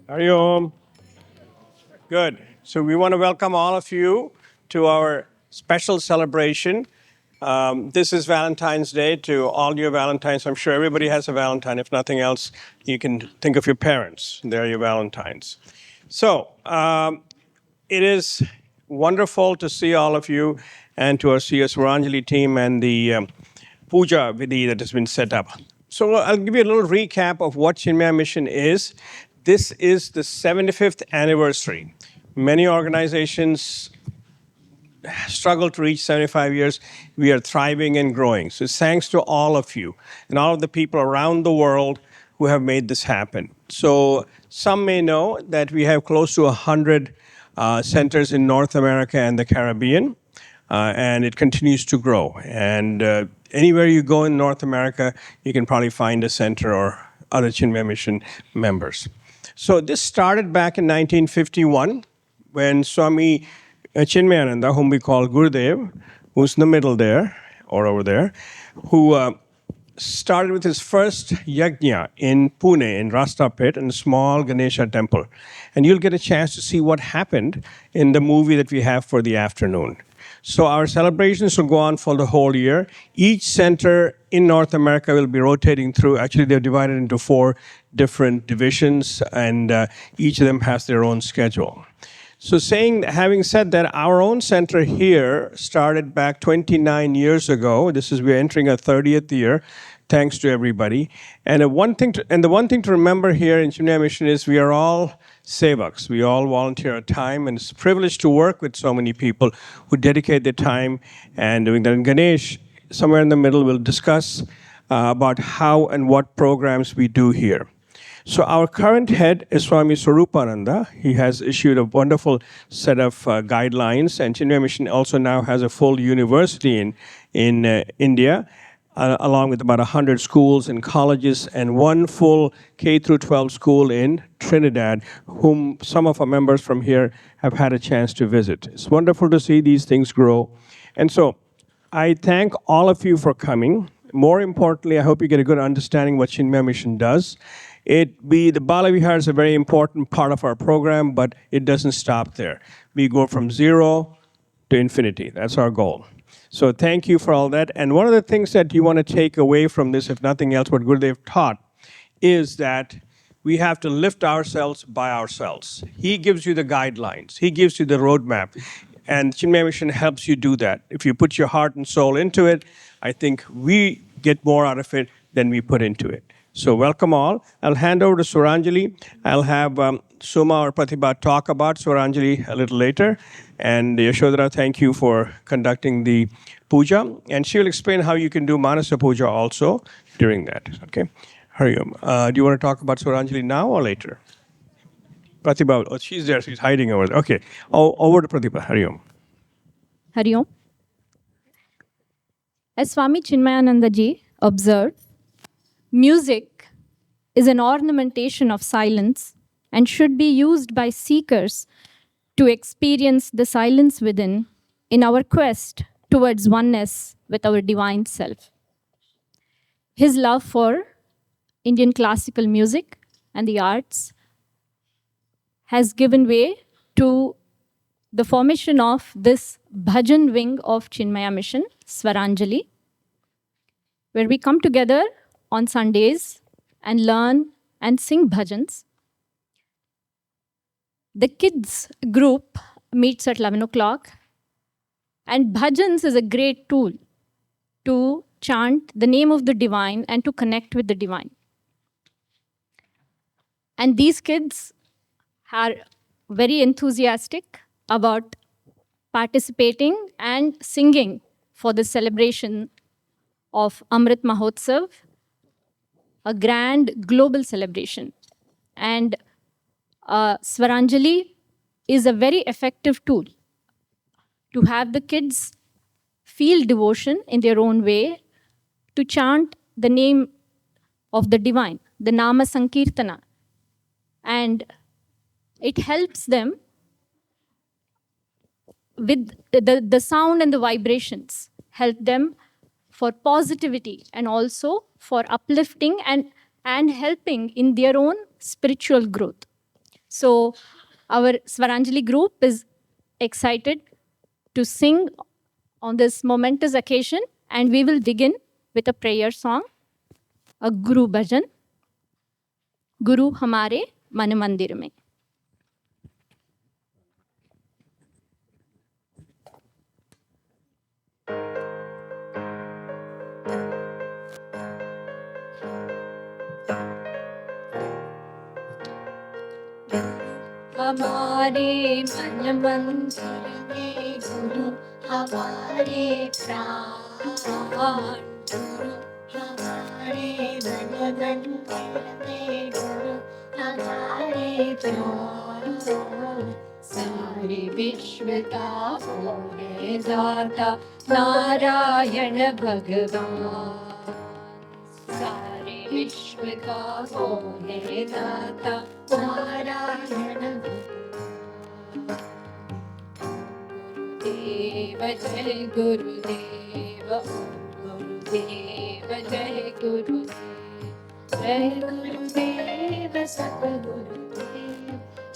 Hari Om. Good. So we want to welcome all of you to our special celebration. This is Valentine's Day. To all your Valentines, I'm sure everybody has a Valentine. If nothing else, you can think of your parents. They're your Valentines. So it is wonderful to see all of you and to our CS Varanjali team and the puja vidhi that has been set up. So I'll give you a little recap of what Chinmaya Mission is. This is the 75th anniversary. Many organizations struggle to reach 75 years. We are thriving and growing. So thanks to all of you and all of the people around the world who have made this happen. So some may know that we have close to 100 centers in North America and the Caribbean, and it continues to grow. And anywhere you go in North America, you can probably find a center or other Chinmaya Mission members. So this started back in 1951 when Swami Chinmayananda, whom we call Gurudev, who's in the middle there, or over there, who started with his first yajna in Pune, in Rastapet, in a small Ganesha temple. And you'll get a chance to see what happened in the movie that we have for the afternoon. So our celebrations will go on for the whole year. Each center in North America will be rotating through. Actually, they're divided into 4 different divisions, and each of them has their own schedule. So having said that, our own center here started back 29 years ago. We're entering our 30th year, thanks to everybody. And the one thing to remember here in Chinmaya Mission is we are all sevaks. We all volunteer our time, and it's a privilege to work with so many people who dedicate their time and doing that. And Ganesh, somewhere in the middle, will discuss about how and what programs we do here. So our current head is Swami Swarupananda. He has issued a wonderful set of guidelines, and Chinmaya Mission also now has a full university in India, along with about 100 schools and colleges, and 1 full K through 12 school in Trinidad, whom some of our members from here have had a chance to visit. It's wonderful to see these things grow. And so I thank all of you for coming. More importantly, I hope you get a good understanding what Chinmaya Mission does. The Bala Vihar is a very important part of our program, but it doesn't stop there. We go from 0 to infinity. That's our goal. So thank you for all that. And one of the things that you want to take away from this, if nothing else, what Gurudev taught, is that we have to lift ourselves by ourselves. He gives you the guidelines. He gives you the roadmap. And Chinmaya Mission helps you do that. If you put your heart and soul into it, I think we get more out of it than we put into it. So welcome all. I'll hand over to Swaranjali. I'll have Suma or Pratibha talk about Swaranjali a little later. And Yashodhara, thank you for conducting the puja. And she will explain how you can do Manasa Puja also during that. Okay? Hari Om. Do you want to talk about Swaranjali now or later? Pratibha, oh, she's there. She's hiding over there. Okay. Over to Pratibha. Hari Om. Hari Om. As Swami Chinmayananda ji observed, music is an ornamentation of silence and should be used by seekers to experience the silence within in our quest towards oneness with our divine self. His love for Indian classical music and the arts has given way to the formation of this bhajan wing of Chinmaya Mission, Swaranjali, where we come together on Sundays and learn and sing bhajans. The kids group meets at 11 o'clock, and bhajans is a great tool to chant the name of the divine and to connect with the divine. And these kids are very enthusiastic about participating and singing for the celebration of Amrit Mahotsav, a grand global celebration. And Swaranjali is a very effective tool to have the kids feel devotion in their own way, to chant the name of the divine, the Nama Sankirtana. And it helps them with the sound and the vibrations, help them for positivity and also for uplifting and helping in their own spiritual growth. So our Svaranjali group is excited to sing on this momentous occasion, and we will begin with a prayer song, a Guru Bhajan, Guru Hamare Man Mandir Mein. हमारे मन मंदिर में गुरु हमारे प्राण, गुरु हमारे मन मंदिर में गुरु हमारे प्राण, सारे विश्व का वो है दाता नारायण भगवान, सारे विश्व का वो है दाता नारायण गुरुदेव जय गुरुदेव, गुरुदेव जय गुरुदेव, जय गुरुदेव सतगुरुदेव,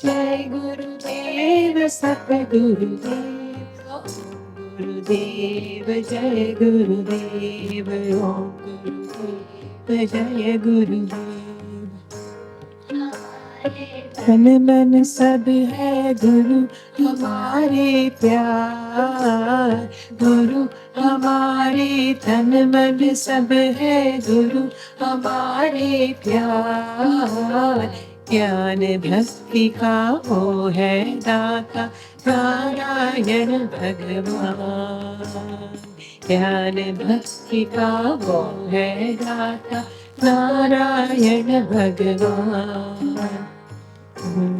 जय गुरुदेव सतगुरुदेव, गुरुदेव जय गुरुदेव, ओम गुरुदेव जय गुरुदेव। तन मन सब है गुरु हमारे प्यार, गुरु हमारे तन मन सब है गुरु हमारे प्यार, ज्ञान भक्ति का वो है दाता नारायण भगवान, ज्ञान भक्ति का वो है दाता नारायण भगवान।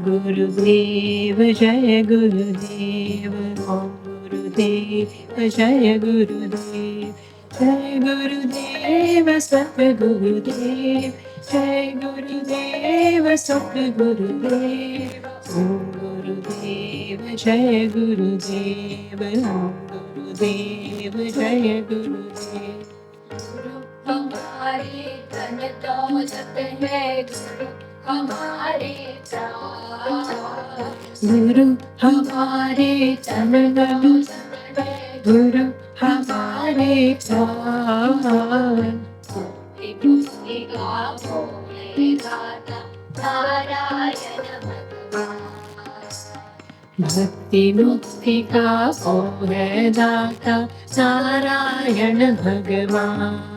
गुरुदेव जय गुरुदेव, ओम गुरुदेव जय गुरुदेव, जय गुरुदेव सतगुरुदेव, जय गुरुदेव सतगुरुदेव, ओम गुरुदेव जय गुरुदेव, ओम गुरुदेव जय गुरुदेव। गुरु हमारे धन दौलत है, गुरु हमारे प्राण, गुरु हमारे तन मन है, गुरु हमारे प्राण, मुक्ति का भोले दाता नारायण भगवान, भक्ति मुक्ति का वो है दाता नारायण भगवान।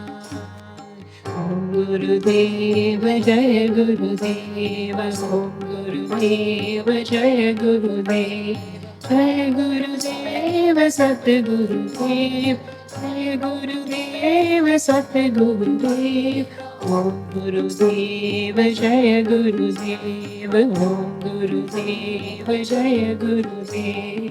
ओम गुरुदेव जय गुरुदेव, ओम गुरुदेव जय गुरुदेव, जय गुरुदेव सतगुरुदेव, जय गुरुदेव सतगुरुदेव, ओम गुरुदेव जय गुरुदेव, ओम गुरुदेव जय गुरुदेव।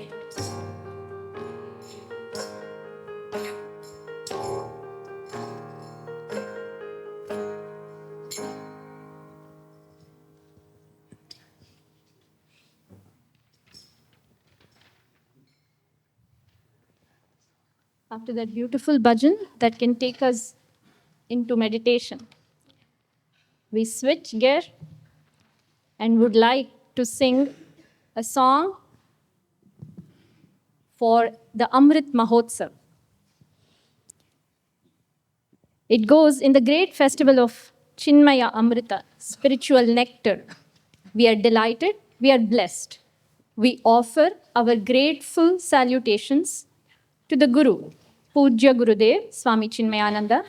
After that beautiful bhajan that can take us into meditation, we switch gear and would like to sing a song for the Amrit Mahotsav. It goes in the great festival of Chinmaya Amrita, spiritual nectar. We are delighted, we are blessed. We offer our grateful salutations to the Guru, Pujya Gurudev, Swami Chinmayananda.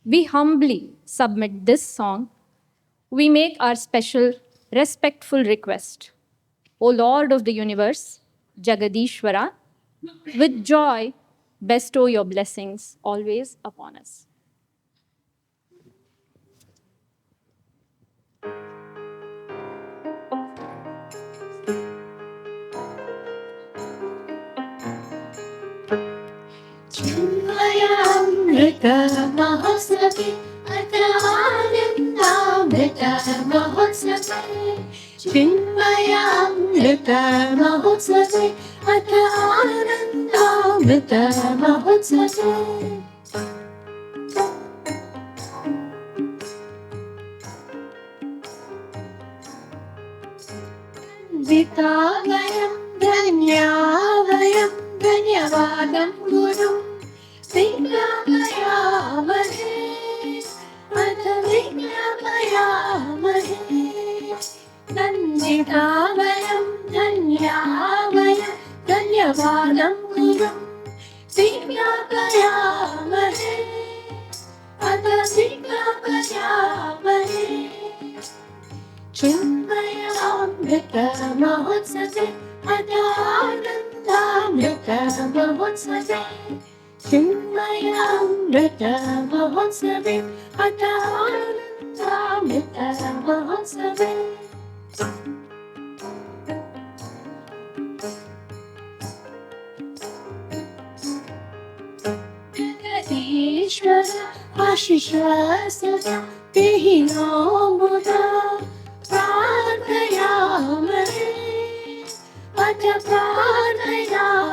We humbly submit this song. We make our special, respectful request. O Lord of the universe, Jagadishwara, with joy, bestow your blessings always upon us. चिन्मयामृत महोत्सवे अत्र आनन्दामृत महोत्सवे चिन्मयामृत महोत्सवे अत्र आनन्दामृत महोत्सवे वयं धन्यावयं धन्यवादं गुरुं विज्ञापयामहे अथ विज्ञापयामहे वयं धन्यावयं धन्यवादं गुरुं विज्ञापयामहे अथ विज्ञापयामहे चिन्मयामृत महोत्सवे अत्र आनन्दामृत महोत्सवे चिन्मयामृत महोत्सवे अत्र आनन्दामृत महोत्सवे जगदीश्वर आशिष सदा देहि नो मुदा प्रार्थयामहे अथ प्रार्थयामहे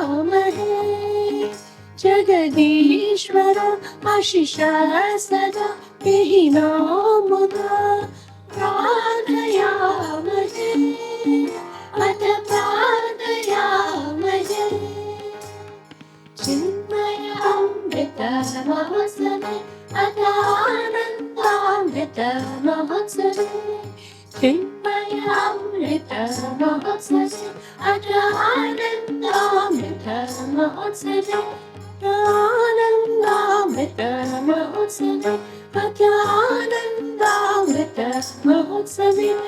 जगदीश्वर आशिष सदा देहि नो मुदा प्रार्थयामहे अथ प्रार्थयामहे चिन्मयामृत महोत्सवे अत्र आनन्दामृत महोत्सवे चिन्मयामृत महोत्सवे अत्र आनन्दामृत महोत्सवे आनन्दामृत महोत्सवे अत्र आनन्दामृत महोत्सवे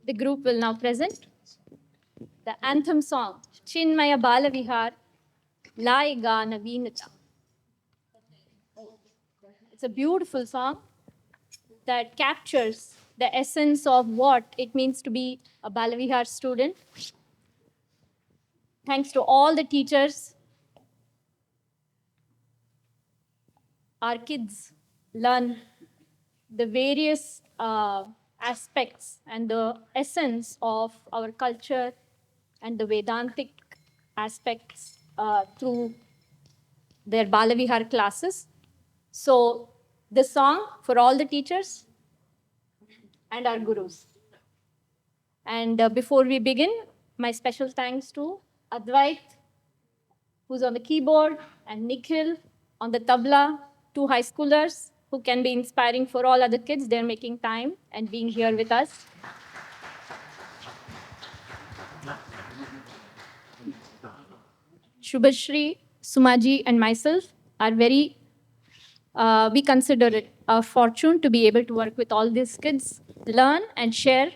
The group will now present the anthem song, Chinmaya Balavihar, Laiga Navinata. It's a beautiful song that captures the essence of what it means to be a Balavihar student. Thanks to all the teachers, our kids learn the various aspects and the essence of our culture and the Vedantic aspects through their Balavihar classes. So this song for all the teachers and our gurus. And before we begin, my special thanks to Advait, who's on the keyboard, and Nikhil on the tabla, two high schoolers who can be inspiring for all other kids. They're making time and being here with us. Shubhashri, Sumaji, and myself are we consider it a fortune to be able to work with all these kids, learn and share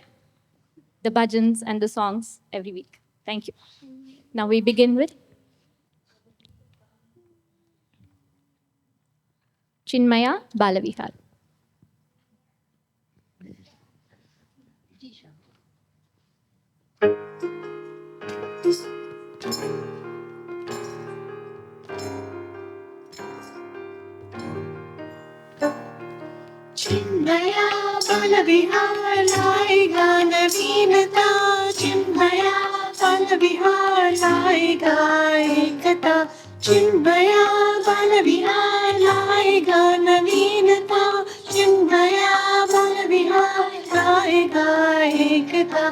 the bhajans and the songs every week. Thank you. Now we begin with Chinmaya Balavihar. Chinmaya बालविहार लाएगा नवीनता चिन्मया बालविहार लाएगा एकता चिन्मया बालविहार लाएगा नवीनता चिन्मया बालविहार लाएगा एकता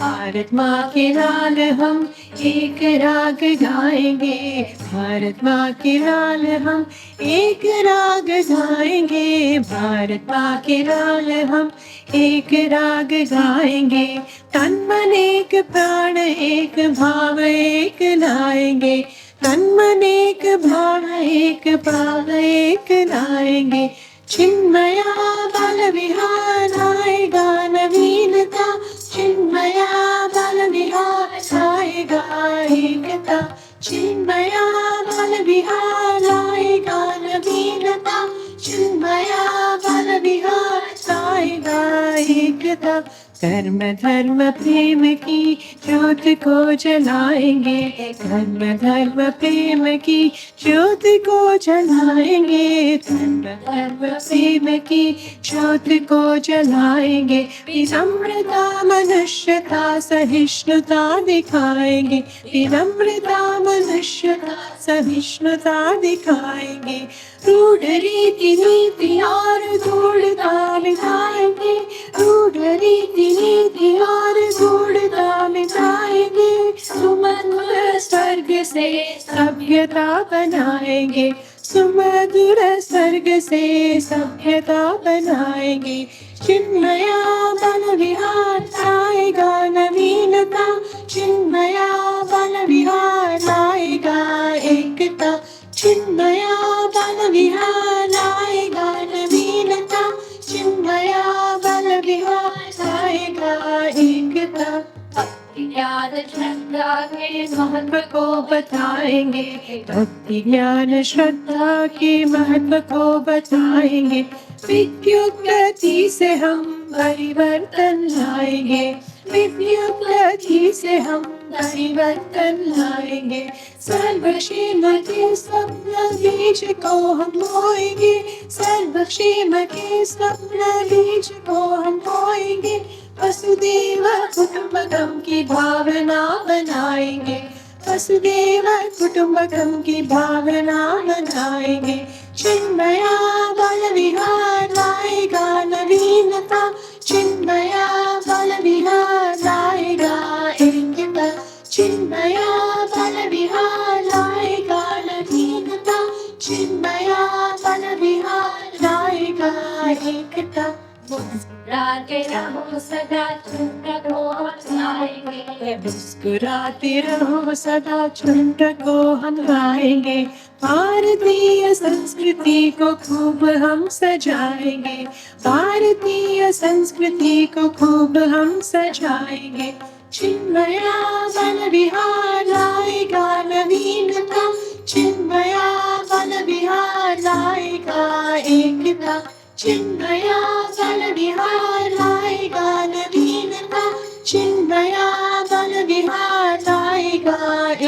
भारत माँ के लाल हम एक राग गाएंगे, भारत माँ के लाल हम एक राग गाएंगे, भारत माँ के लाल हम एक राग गाएंगे। तन मन एक प्राण एक भाव एक लाएंगे, तन मन एक भाव एक लाएंगे। चिन्मया बल विहार आएगा नवीनता, चिन्मया बल विहार आएगा एकता, चिन्मया बल विहार आएगा नवीनता, चिन्मया बल विहार आएगा एकता। कर्म धर्म प्रेम की ज्योत को जलाएंगे, कर्म धर्म प्रेम की ज्योत को जलाएंगे, कर्म धर्म प्रेम की ज्योत को जलाएंगे। विनम्रता मनुष्यता सहिष्णुता दिखाएंगे, विनम्रता मनुष्यता सहिष्णुता दिखाएंगे। रूढ़ रीति नीति और धूढ़ता मिटाएंगे, रूढ़ रीति नीति और धूढ़ता मिटाएंगे। सुमधुर स्वर्ग से सभ्यता बनाएंगे, सुमधुर स्वर्ग से सभ्यता बनाएंगे। चिन्मया बल विहार आएगा नवीनता, चिन्मया बल विहार आएगा एकता, चिन्मया बल विहार आएगा नवीनता, चिन्मया बल विहार आएगा एकता। भक्ति ज्ञान श्रद्धा के महत्व को बताएंगे, भक्ति ज्ञान श्रद्धा के महत्व को बताएंगे। विद्युत गति से हम परिवर्तन लाएंगे, विद्युत गति से हम परिवर्तन लाएंगे। सर्व क्षेम के स्वप्न बीज को हम बोएंगे, सर्व क्षेम के स्वप्न बीज को हम बोएंगे। वसुदेव कुटुंबकम की भावना बनाएंगे, वसुदेव कुटुंबकम की भावना बनाएंगे। चिन्मया बल विहार आएगा नवीनता, चिन्मया बल विहार आएगा एकता, चिन्मया बल विहार आएगा नवीनता, चिन्मया बल विहार आएगा एकता। मुस्कुराते रहो सदा झुंड को हंसाएंगे, मुस्कुराते रहो सदा झुंड को हम गाएंगे। भारतीय संस्कृति को खूब हम सजाएंगे, भारतीय संस्कृति को खूब हम सजाएंगे। चिन्मया बल विहार आएगा नवीनता, चिन्मया बल विहार आएगा एकता, चिन्मया बल विहार आएगा नवीनता, चिन्मया बल विहार आएगा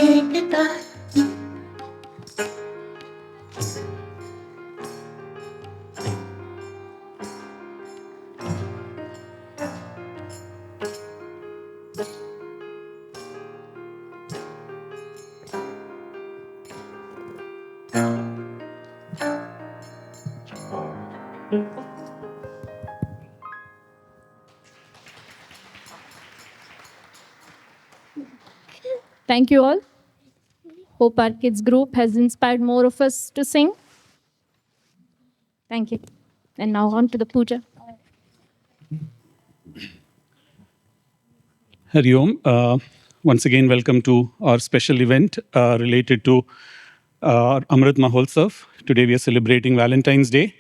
एकता। Thank you all. Hope our kids group has inspired more of us to sing. Thank you. And now on to the puja. Hari Om. Once again, welcome to our special event related to Amrit Mahotsav. Today we are celebrating Valentine's Day.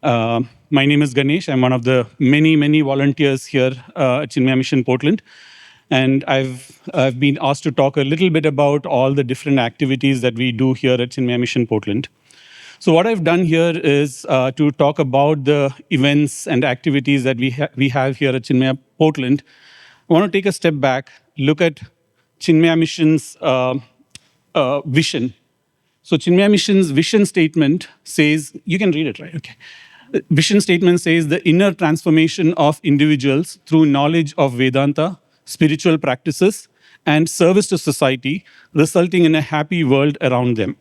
My name is Ganesh. I'm one of the many volunteers here at Chinmaya Mission Portland. And I've been asked to talk a little bit about all the different activities that we do here at Chinmaya Mission Portland. So what I've done here is to talk about the events and activities that we have here at Chinmaya Portland. I want to take a step back, look at Chinmaya Mission's vision. So Chinmaya Mission's vision statement says, you can read it, right? Okay. Vision statement says the inner transformation of individuals through knowledge of Vedanta, spiritual practices, and service to society, resulting in a happy world around them.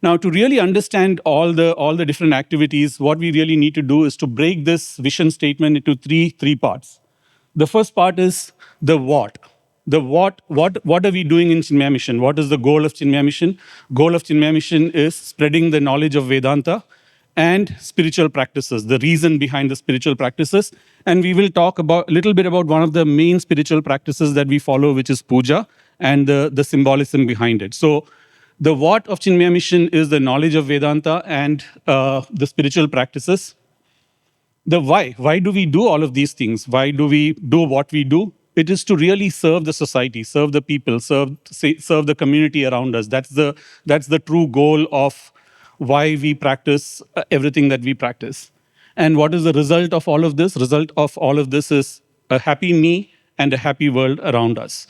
Now, to really understand all the different activities, what we really need to do is to break this vision statement into three parts. The first part is the what. What are we doing in Chinmaya Mission? What is the goal of Chinmaya Mission? Goal of Chinmaya Mission is spreading the knowledge of Vedanta and spiritual practices, the reason behind the spiritual practices. And we will talk about a little bit about one of the main spiritual practices that we follow, which is puja, and the symbolism behind it. So the what of Chinmaya Mission is the knowledge of Vedanta and the spiritual practices. The why. Why do we do all of these things? Why do we do what we do? It is to really serve the society, serve the people, serve the community around us. That's the true goal of why we practice everything that we practice. And what is the result of all of this? Result of all of this is a happy me and a happy world around us.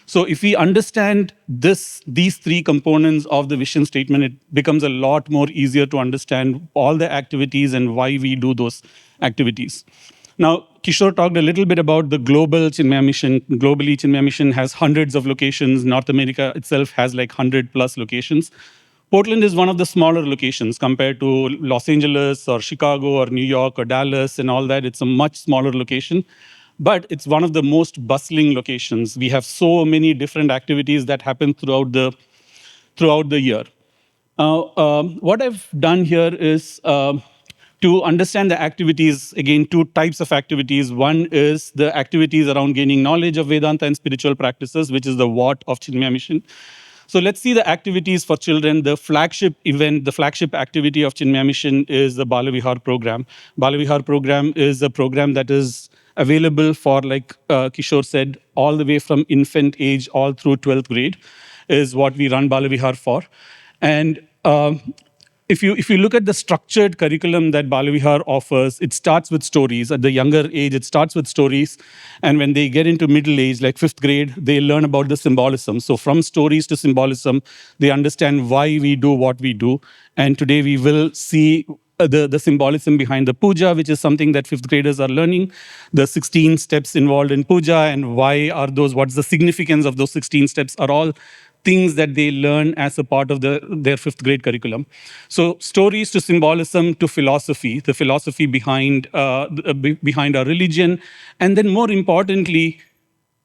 So if we understand these three components of the vision statement, it becomes a lot more easier to understand all the activities and why we do those activities. Now, Kishore talked a little bit about the global Chinmaya Mission. Globally, Chinmaya Mission has hundreds of locations. North America itself has like 100 plus locations. Portland is one of the smaller locations compared to Los Angeles or Chicago or New York or Dallas and all that. It's a much smaller location, but it's one of the most bustling locations. We have so many different activities that happen throughout the year. What I've done here is to understand the activities, again, two types of activities. One is the activities around gaining knowledge of Vedanta and spiritual practices, which is the what of Chinmaya Mission. So let's see the activities for children. The flagship event, the flagship activity of Chinmaya Mission is the Balavihar program. Balavihar program is a program that is available for, like Kishore said, all the way from infant age all through 12th grade is what we run Balavihar for. And if you look at the structured curriculum that Balavihar offers, it starts with stories. At the younger age, it starts with stories. And when they get into middle age, like 5th grade, they learn about the symbolism. So from stories to symbolism, they understand why we do what we do. And today we will see the symbolism behind the puja, which is something that 5th graders are learning, the 16 steps involved in puja, and why are those, what's the significance of those 16 steps are all things that they learn as a part of their 5th grade curriculum. So stories to symbolism to philosophy, the philosophy behind our religion, and then more importantly,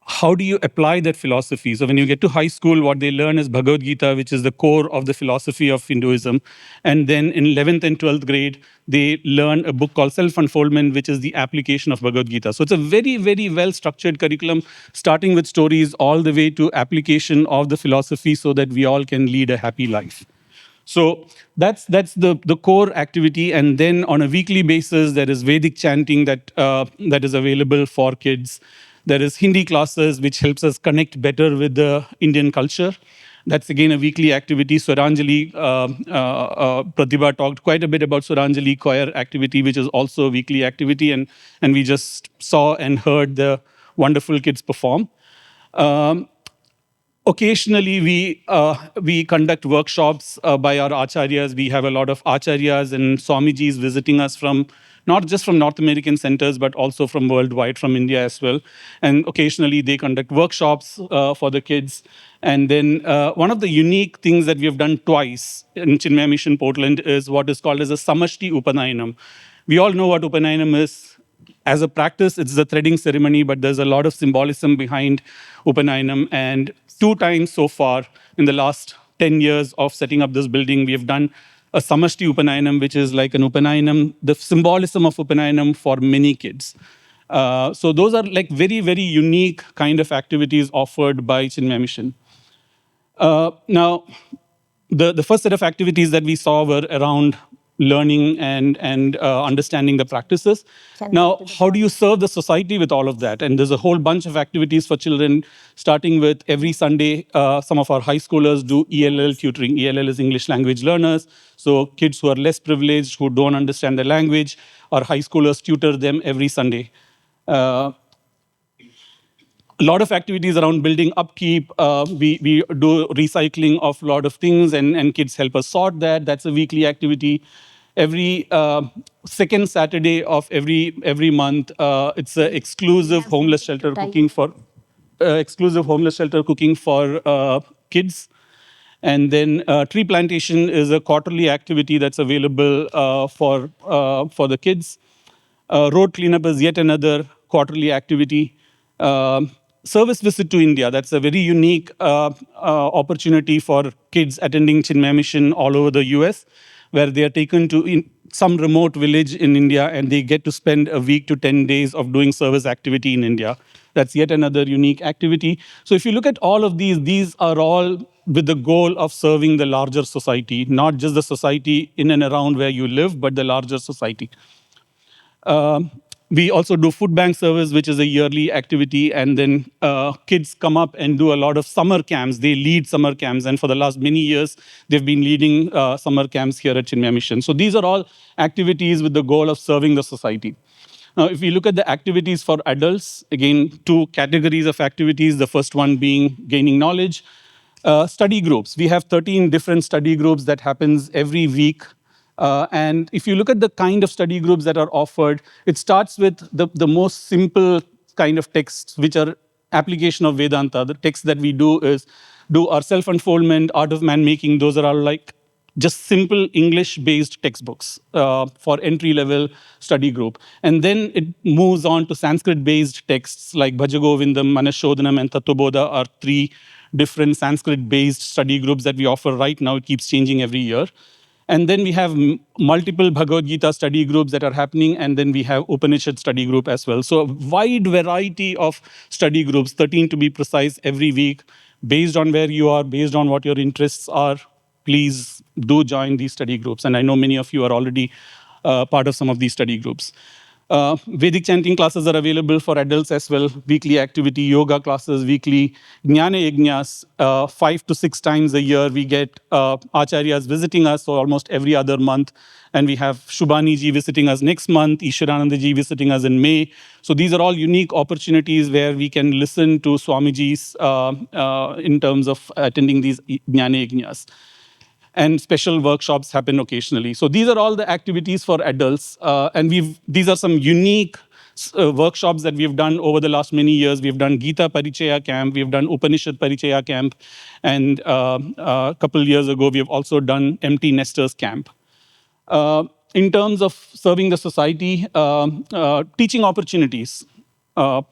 how do you apply that philosophy? So when you get to high school, what they learn is Bhagavad Gita, which is the core of the philosophy of Hinduism. And then in 11th and 12th grade, they learn a book called Self-Unfoldment, which is the application of Bhagavad Gita. So it's a very, very well-structured curriculum, starting with stories all the way to application of the philosophy so that we all can lead a happy life. So that's the core activity. And then on a weekly basis, there is Vedic chanting that is available for kids. There is Hindi classes, which helps us connect better with the Indian culture. That's again a weekly activity. Swaranjali, Pratibha talked quite a bit about Swaranjali choir activity, which is also a weekly activity. And we just saw and heard the wonderful kids perform. Occasionally, we conduct workshops by our acharyas. We have a lot of acharyas and Swamijis visiting us from not just from North American centers, but also from worldwide, from India as well. And occasionally, they conduct workshops for the kids. And then one of the unique things that we have done twice in Chinmaya Mission Portland is what is called as a Samashti Upanayanam. We all know what Upanayanam is. As a practice, it's the threading ceremony, but there's a lot of symbolism behind Upanayanam. And 2 times so far in the last 10 years of setting up this building, we have done a Samashti Upanayanam, which is like an Upanayanam, the symbolism of Upanayanam for many kids. So those are like very, very unique kind of activities offered by Chinmaya Mission. Now, the first set of activities that we saw were around learning and understanding the practices. Now, how do you serve the society with all of that? And there's a whole bunch of activities for children, starting with every Sunday, some of our high schoolers do ELL tutoring. ELL is English language learners. So kids who are less privileged, who don't understand the language, our high schoolers tutor them every Sunday. A lot of activities around building upkeep. We do recycling of a lot of things, and kids help us sort that. That's a weekly activity. Every second Saturday of every month, it's an exclusive homeless shelter cooking for kids. And then tree plantation is a quarterly activity that's available for the kids. Road cleanup is yet another quarterly activity. Service visit to India. That's a very unique opportunity for kids attending Chinmaya Mission all over the US, where they are taken to some remote village in India and they get to spend a week to 10 days of doing service activity in India. That's yet another unique activity. So if you look at all of these are all with the goal of serving the larger society, not just the society in and around where you live, but the larger society. We also do food bank service, which is a yearly activity, and then kids come up and do a lot of summer camps. They lead summer camps, and for the last many years, they've been leading summer camps here at Chinmaya Mission. So these are all activities with the goal of serving the society. Now, if we look at the activities for adults, again, two categories of activities. The first one being gaining knowledge. Study groups. We have 13 different study groups that happens every week. And if you look at the kind of study groups that are offered, it starts with the most simple kind of texts, which are application of Vedanta. The texts that we do our self-unfoldment, art of man-making. Those are all like just simple English-based textbooks for entry-level study group. And then it moves on to Sanskrit-based texts like Bhajagovindam, Manashodhanam, and Tattvabodha are three different Sanskrit-based study groups that we offer right now. It keeps changing every year. And then we have multiple Bhagavad Gita study groups that are happening, and then we have Upanishad study group as well. So a wide variety of study groups, 13 to be precise, every week, based on where you are, based on what your interests are. Please do join these study groups. And I know many of you are already part of some of these study groups. Vedic chanting classes are available for adults as well. Weekly activity, yoga classes, weekly Jnana Yajnas, 5 to 6 times a year. We get acharyas visiting us, so almost every other month. And we have Shubhani ji visiting us next month, Ishwarananda ji visiting us in May. So these are all unique opportunities where we can listen to Swamiji's in terms of attending these Jnana Yajnas. And special workshops happen occasionally. So these are all the activities for adults. And these are some unique workshops that we've done over the last many years. We've done Gita Parichaya Camp, we've done Upanishad Parichaya Camp, and a couple years ago, we've also done Empty Nesters Camp. In terms of serving the society, teaching opportunities.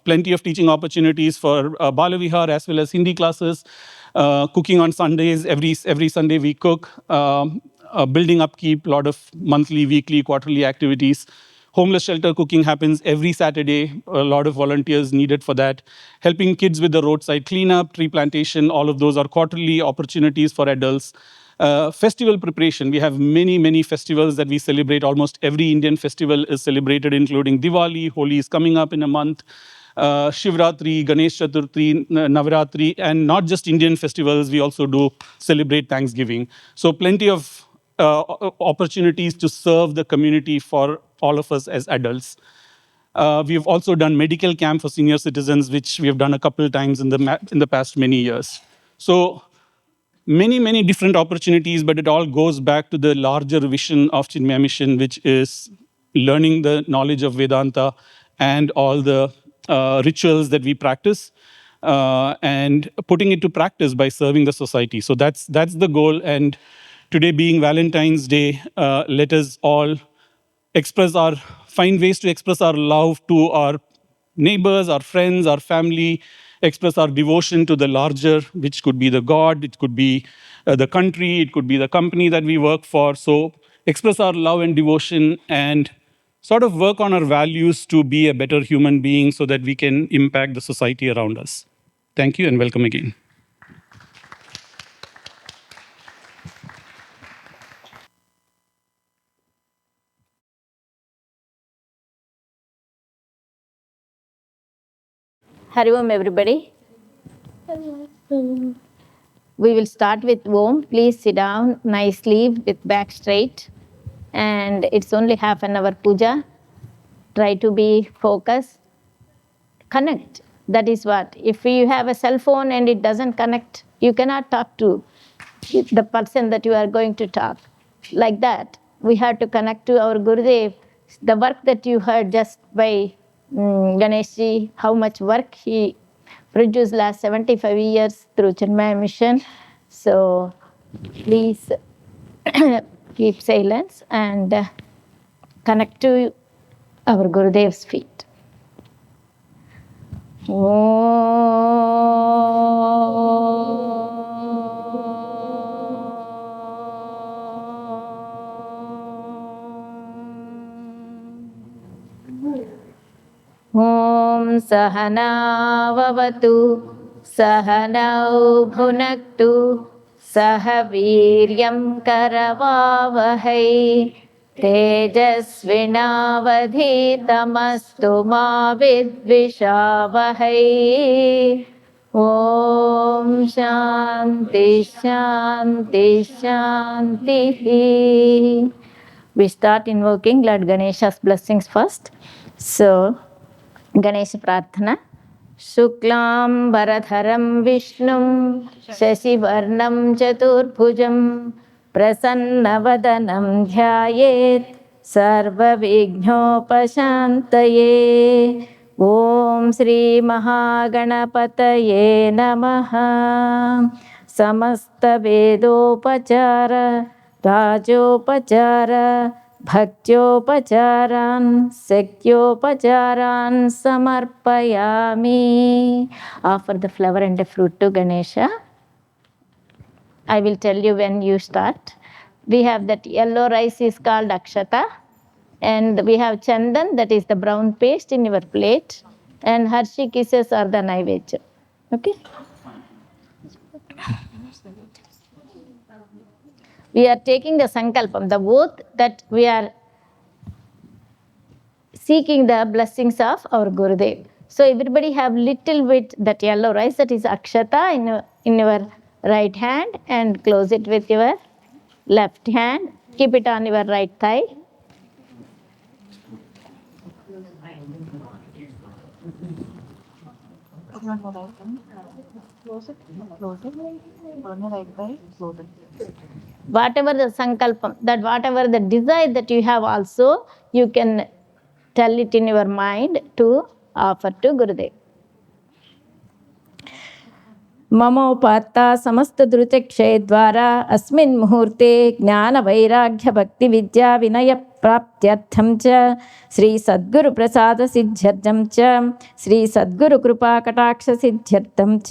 Plenty of teaching opportunities for Balavihar as well as Hindi classes. Cooking on Sundays, every Sunday we cook. Building upkeep, a lot of monthly, weekly, quarterly activities. Homeless shelter cooking happens every Saturday. A lot of volunteers needed for that. Helping kids with the roadside cleanup, tree plantation, all of those are quarterly opportunities for adults. Festival preparation. We have many, many festivals that we celebrate. Almost every Indian festival is celebrated, including Diwali. Holi is coming up in a month. Shivratri, Ganesh Chaturthi, Navaratri, and not just Indian festivals, we also do celebrate Thanksgiving. So plenty of opportunities to serve the community for all of us as adults. We've also done medical camp for senior citizens, which we have done a couple of times in the past many years. So many, many different opportunities, but it all goes back to the larger vision of Chinmaya Mission, which is learning the knowledge of Vedanta and all the rituals that we practice and putting it to practice by serving the society. So that's the goal. And today being Valentine's Day, let us all find ways to express our love to our neighbors, our friends, our family, express our devotion to the larger, which could be the God, it could be the country, it could be the company that we work for. So express our love and devotion and sort of work on our values to be a better human being so that we can impact the society around us. Thank you and welcome again. Hari Om, everybody. We will start with Om. Please sit down nicely with back straight. And it's only half an hour puja. Try to be focused. Connect. That is what. If you have a cell phone and it doesn't connect, you cannot talk to the person that you are going to talk. Like that, we have to connect to our Gurudev. The work that you heard just by Ganeshji, how much work he produced last 75 years through Chinmaya Mission. So please keep silence and connect to our Gurudev's feet. ॐ सहनाववतु सहनौ भुनक्तु सह वीर्यं करवावहै तेजस्विनावधीतमस्तु मा विद्विषावहै ॐ शान्ति शान्ति शान्तिः. We start invoking Lord Ganesha's blessings first. So, Ganesha Prarthana. शुक्लाम्बरधरं विष्णुं शशिवर्णं चतुर्भुजं प्रसन्नवदनं ध्यायेत् सर्वविघ्नोपशान्तये. ॐ श्रीमहागणपतये नमः. समस्तवेदोपचार राजोपचार भक्त्योपचारान् शक्त्योपचारान् समर्पयामि. Offer the flower and the fruit to Ganesha. I will tell you when you start. We have that yellow rice is called akshata, and we have chandan, that is the brown paste in your plate, and Hershey kisses are the naivedya. Okay? We are taking the sankalpam, the oath that we are seeking the blessings of our Gurudev. So everybody have little bit that yellow rice, that is akshata, in your right hand, and close it with your left hand. Keep it on your right thigh. Whatever the sankalpam, that whatever the desire that you have also, you can tell it in your mind to offer to Gurudev. ममोपात्ता समस्तदुरितक्षय द्वारा अस्मिन् मुहूर्ते ज्ञानवैराग्यभक्तिविद्याविनयप्राप्त्यर्थं च श्रीसद्गुरुप्रसादसिद्ध्यर्थं च श्रीसद्गुरुकृपाकटाक्षसिद्ध्यर्थं च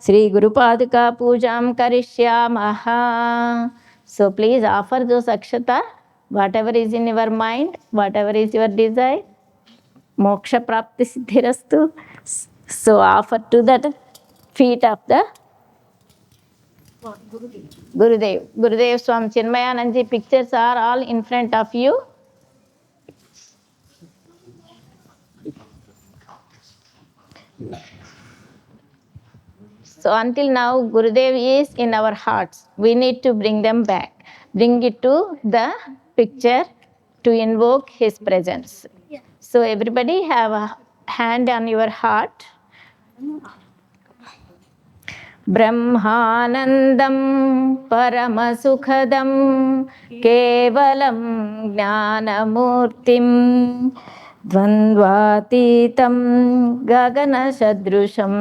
श्रीगुरुपादुकापूजां करिष्यामः. So please offer those akshata, whatever is in your mind, whatever is your desire. Moksha prapti siddhirastu. So offer to that feet of the Gurudev. Gurudev Swami Chinmayanandji pictures are all in front of you. So until now, Gurudev is in our hearts. We need to bring them back. Bring it to the picture to invoke his presence. So everybody have a hand on your heart. ब्रह्मानन्दं परमसुखदं केवलं ज्ञानमूर्तिं द्वन्द्वातीतं गगनसदृशं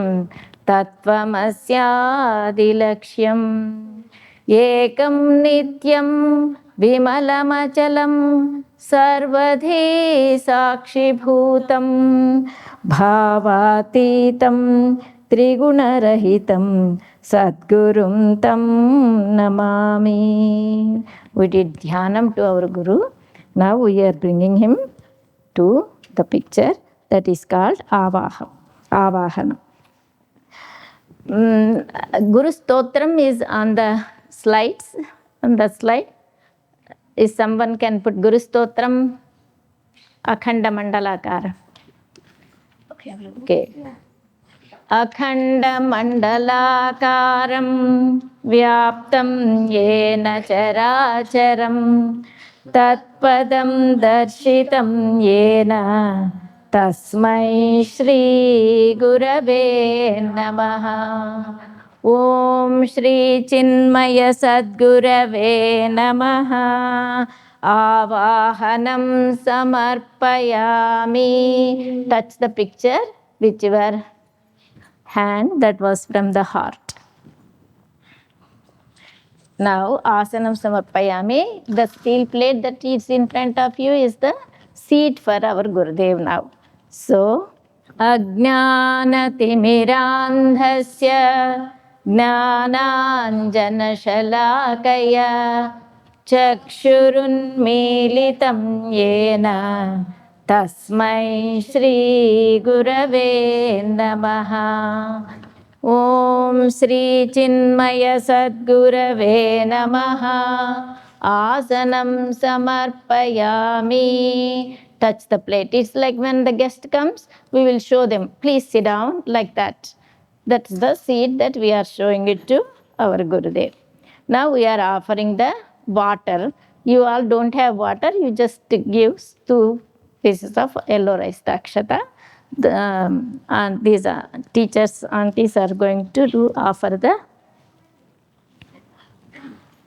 तत्त्वमस्यादिलक्ष्यम् एकं नित्यं विमलमचलं सर्वधी साक्षिभूतं भावातीतं त्रिगुणरहितं सद्गुरुं तं Namami. We did dhyanam to our Guru. Now we are bringing him to the picture that is called Avahanam. Guru Stotram is on the slides. On the slide, if someone can put Guru Stotram Akhanda Mandalakara. Okay. अखण्डमण्डलाकारं व्याप्तं येन चराचरं तत्पदं दर्शितं येन तस्मै श्रीगुरवे नमः. ॐ श्रीचिन्मयसद्गुरवे नमः. आवाहनं समर्पयामि. Touch the picture with your hand that was from the heart. Now asanam samarpayami. The steel plate that is in front of you is the seat for our Gurudev now. So अज्ञानतिमिरान्धस्य ज्ञानाञ्जनशलाकया चक्षुरुन्मीलितं येन तस्मै श्रीगुरवे नमः। ॐ श्रीचिन्मयसद्गुरवे नमः। आसनं समर्पयामि. Touch the plate. It's like when the guest comes, we will show them, please sit down, like that. That's the seat that we are showing it to our Gurudev. Now we are offering the water. You all don't have water, you just give 2 pieces of yellow rice dakshata. And these are teachers, aunties are going to offer the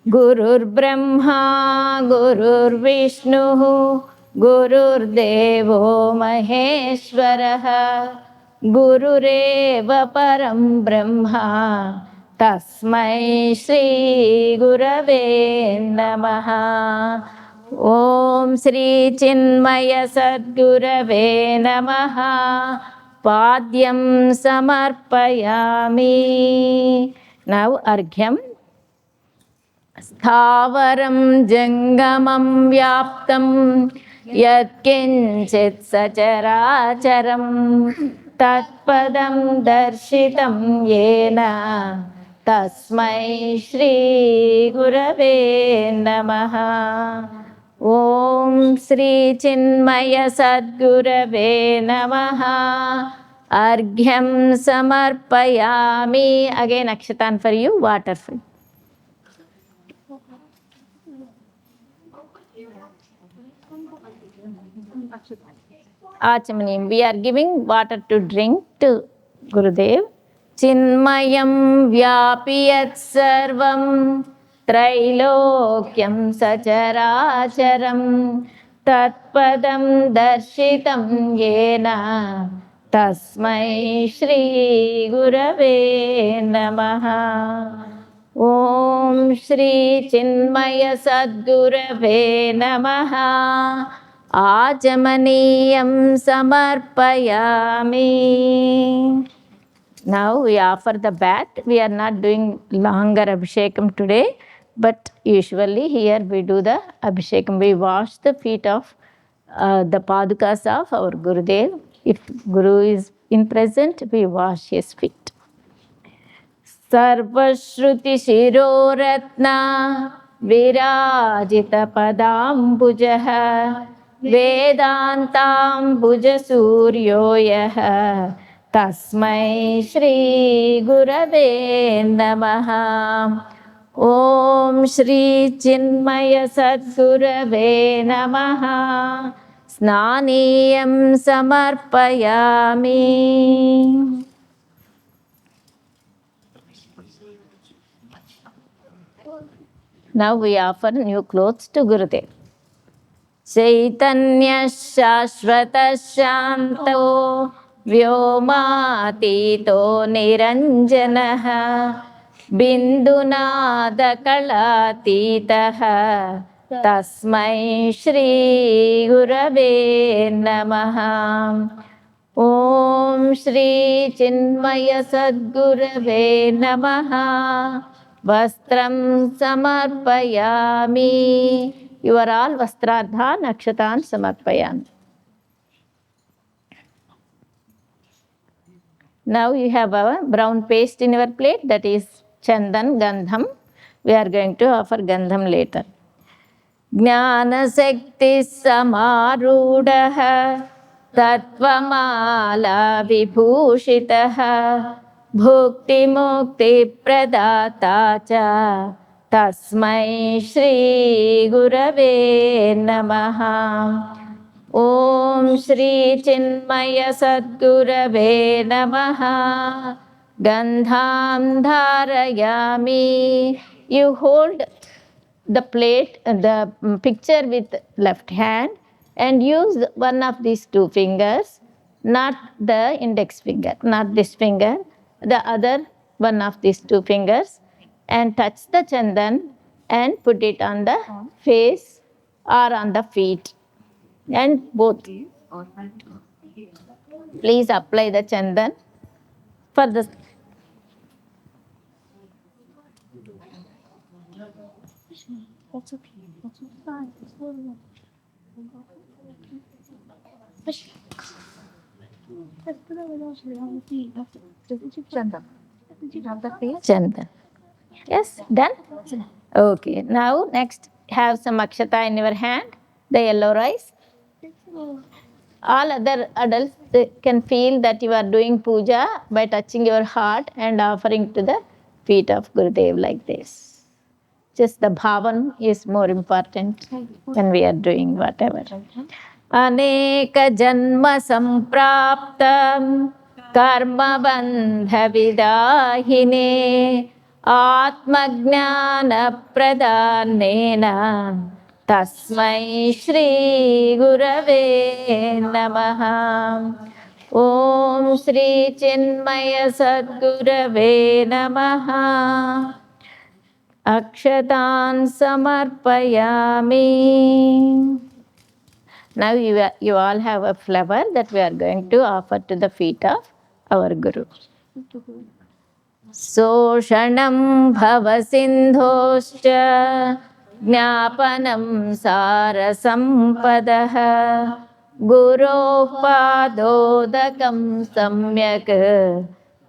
Gurur Brahma, Gurur Vishnu, Gurur Devo Maheshwaraha, Gurureva Param Brahma, Tasmai Shri Gurave Namaha. Om Shri Chinmaya Sadgurave Namaha. Padyam Samarpayami. Now Arghyam. स्थावरं जङ्गमं व्याप्तं यत्किञ्चित् सचराचरं तत्पदं दर्शितं येन तस्मै श्रीगुरवे नमः। ॐ श्रीचिन्मयसद्गुरवे नमः। अर्घ्यं समर्पयामि. Again akshataan for you, water for you. Achamanim. We are giving water to drink to Gurudev. Chinmayam vyapiyat sarvam trailokyam sacharacharam tatpadam darshitam yena tasmai shri gurave namaha. Om Shri Chinmaya Sadgurave Namaha. Ajamaniyam Samarpayami. Now we offer the bath. We are not doing longer Abhishekam today, but usually here we do the Abhishekam. We wash the feet of the Padukas of our Gurudev. If Guru is in present, we wash his feet. सर्वश्रुतिशिरोरत्ना विराजितपदाम्बुजः वेदान्ताम्बुजसूर्यो यः तस्मै श्रीगुरवे नमः। ॐ श्रीचिन्मयसद्गुरवे नमः। स्नानीयं समर्पयामि. Now we offer new clothes to Gurudev. Chaitanya Shashvata Shanto Vyomatito Niranjanaha Bindunada Kalatitaha Tasmai Shri Gurave Namaha. Om Shri Chinmaya Sadgurave Namaha. Vastram samarpayami. You are all vastradha nakshatan samarpayami. Now you have our brown paste in your plate, that is chandan gandham. We are going to offer gandham later. Jnana Sakti Samarudaha Tatvamala Vibhushitaha Bhukti Mukti Pradata Cha Tasmai Shri Gurave Namaha. Om Shri Chinmaya Sadgurave Namaha. Gandham Dharayami. You hold the plate, the picture with left hand and use one of these 2 fingers, not the index finger, not this finger, the other one of these 2 fingers, and touch the chandan and put it on the face or on the feet and both. Please apply the chandan for the chandan. Yes, done? Okay, now next have some akshata in your hand, the yellow rice. All other adults can feel that you are doing puja by touching your heart and offering to the feet of Gurudev like this. Just the bhavan is more important when we are doing whatever. Aneka janma sampraptam karma bandha vidahine atmajnana pradanena tasmai Shri Gurave Namaha. Om Shri Chinmaya Sadgurave Namaha. Akshatan Samarpayami. Now you all have a flower that we are going to offer to the feet of our Guru. Soshanam bhava sindhoscha jnapanam sarasampadaha Guru padodakam samyak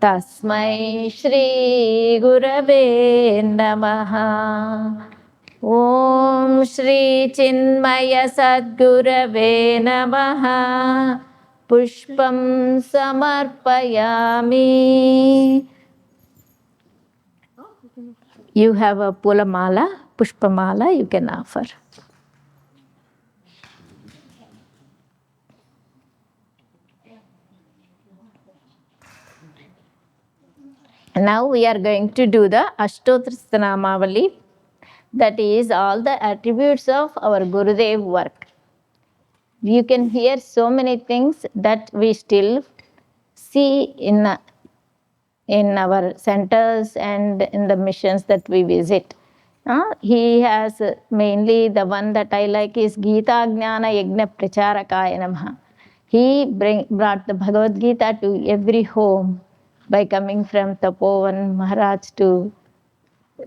tasmai Shri Gurave Namaha. Om Shri Chinmaya Sadgurave Namaha. Pushpam Samarpayami. You have a pulamala, pushpamala you can offer. Now we are going to do the Ashtotrasthanamavali, that is all the attributes of our Gurudev work. You can hear so many things that we still see in our centers and in the missions that we visit. He has mainly the one that I like is Gita Jnana Yajna Pracharakaya Namaha. He brought the Bhagavad Gita to every home by coming from Tapovan Maharaj to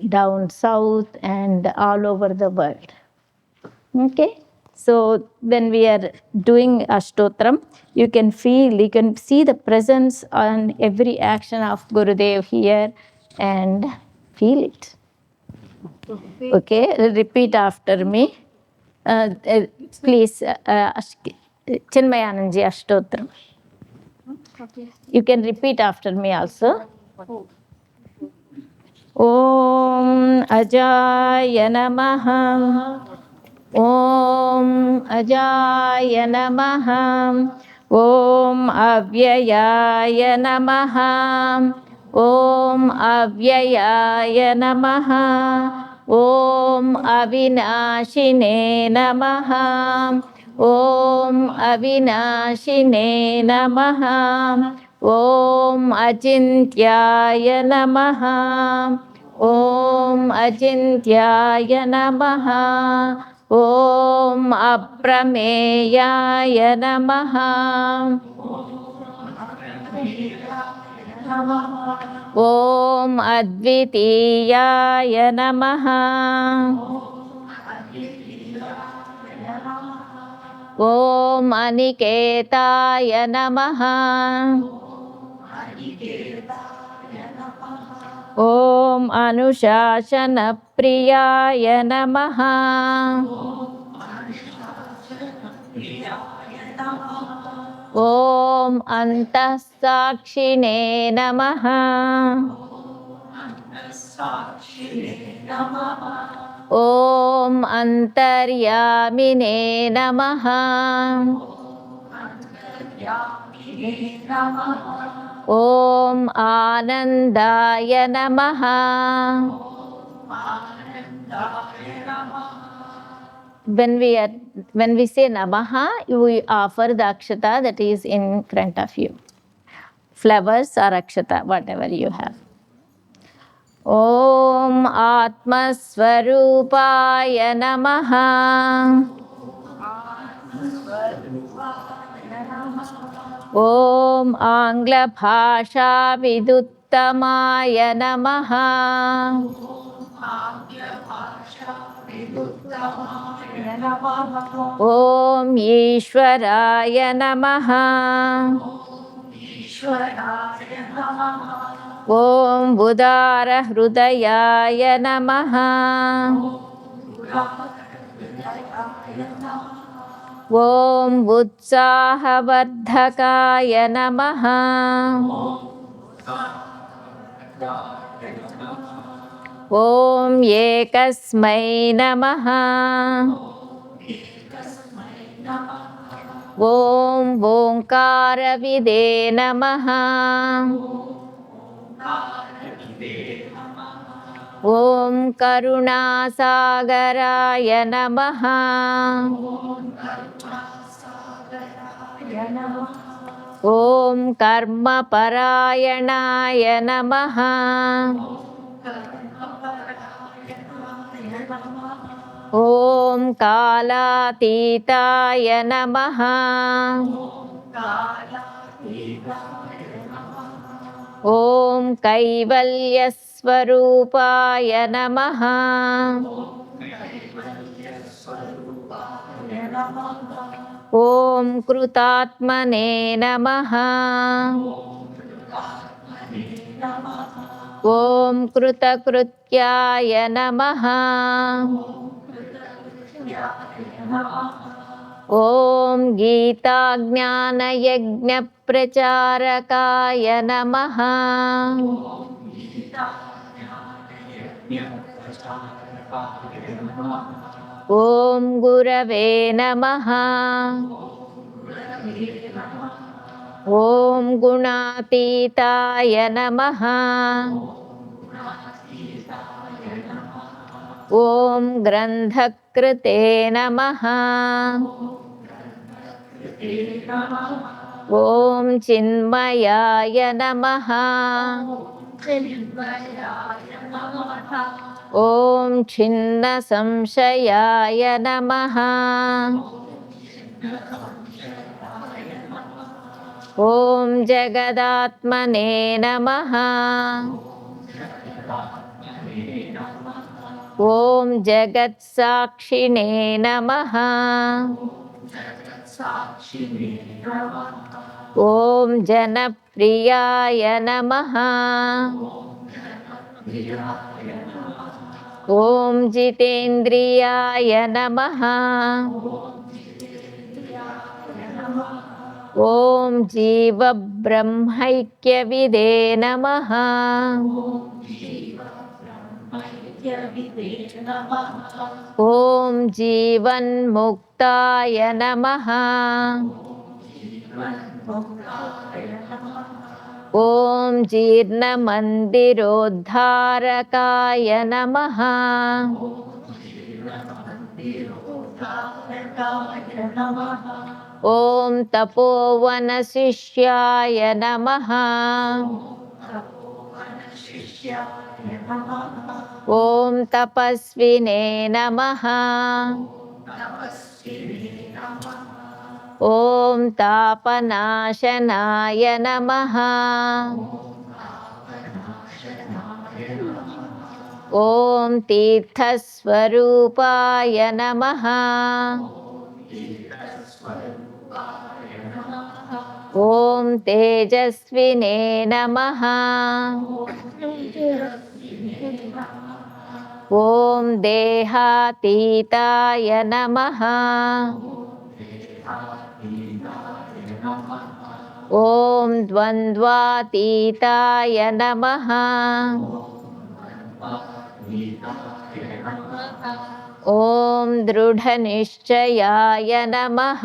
down south and all over the world. Okay, so when we are doing Ashtotram, you can see the presence on every action of Gurudev here and feel it. Okay, repeat after me. Please, Chinmayananji Ashtotram. You can repeat after me also. Om Ajaya Namaha. Om Ajaya Namaha. Om Avyayaya Namaha. Om Avyayaya Namaha. Om Avinashine Namaha. Om Avinashine Namaha. Om Ajintyaya Namaha. Om Ajintyaya Namaha. Om Aprameyaya Namaha. Om Advitiyaya Namaha. Om Aniketaya Namaha. Om Anushashana Priyaya Namaha. Om Antasakshine Namaha. Om Antaryamine Namaha. Om Anandaya Namaha. When we say Namaha, we offer the akshata that is in front of you. Flowers or akshata, whatever you have. Om Atma Swarupaya Namaha. ॐ आङ्ग्लभाषाविदुत्तमाय नमः। ॐ ईश्वराय नमः। ॐ उदारहृदयाय नमः। ॐ उत्साहवर्धकाय नमः। ॐ एकस्मै नमः। ॐ ओङ्कारविदे नमः। ॐ करुणासागराय नमः। ॐ कर्मपरायणाय नमः। ॐ कालातीताय नमः। ॐ कैवल्यस्वरूपाय नमः। ॐ कृतात्मने नमः। ॐ कृतकृत्याय नमः। ॐ गीताज्ञानयज्ञप्रचारकाय नमः। ॐ गुरवे नमः। ॐ गुणातीताय नमः। ॐ ग्रन्थकृते नमः। ॐ चिन्मयाय नमः। ॐ छिन्नसंशयाय नमः। ॐ जगदात्मने नमः। ॐ जगत्साक्षिणे नमः। ॐ जनप्रियाय नमः। ॐ जितेन्द्रियाय नमः। ॐ जीवब्रह्मैक्यविदे नमः। ॐ जीवन्मुक्ताय नमः। ॐ जीर्णमन्दिरोद्धारकाय नमः। ॐ तपोवनशिष्याय नमः। ॐ तपस्विने नमः। ॐ तापनाशनाय नमः। ॐ तीर्थस्वरूपाय नमः। ॐ तेजस्विने नमः। ॐ देहातीताय नमः। ॐ द्वन्द्वातीताय नमः। ॐ दृढनिश्चयाय नमः।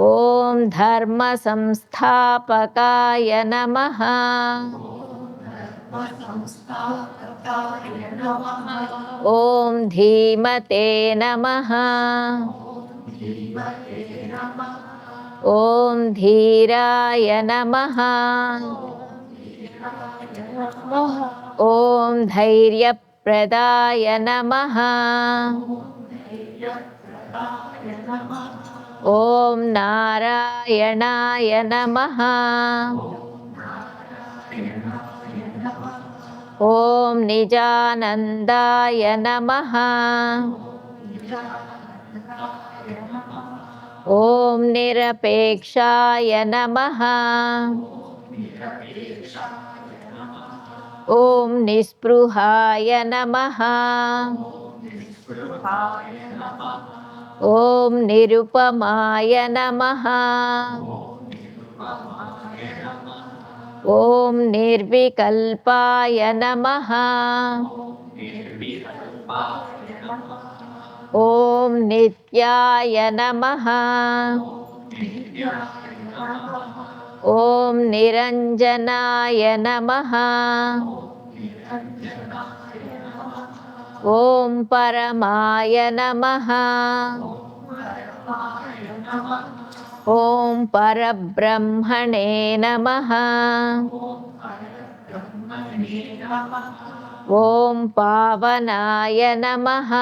ॐ धर्मसंस्थापकाय नमः। ॐ धीमते नमः। ॐ धीराय नमः। ॐ धैर्यप्रदाय नमः। ॐ नारायणाय नमः ॐ निजानन्दाय नमः ॐ निरपेक्षाय नमः ॐ निस्पृहाय नमः ॐ निरुपमाय नमः ॐ निर्विकल्पाय नमः ॐ नित्याय नमः ॐ निरञ्जनाय नमः ॐ परमाय नमः ॐ परब्रह्मणे नमः ॐ पावनाय नमः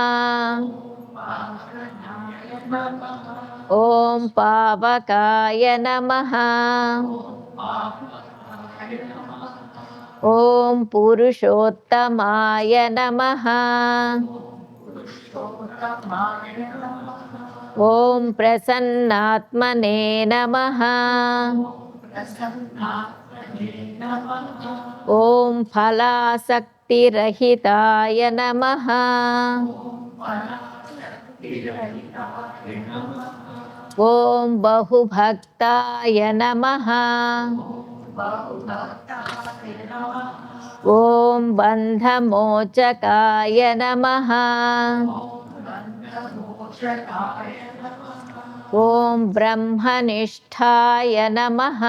ॐ पावकाय नमः ॐ पुरुषोत्तमाय नमः ॐ प्रसन्नात्मने नमः ॐ फलासक्तिरहिताय नमः ॐ बहुभक्ताय नमः ॐ बन्धमोचकाय नमः ॐ ब्रह्मनिष्ठाय नमः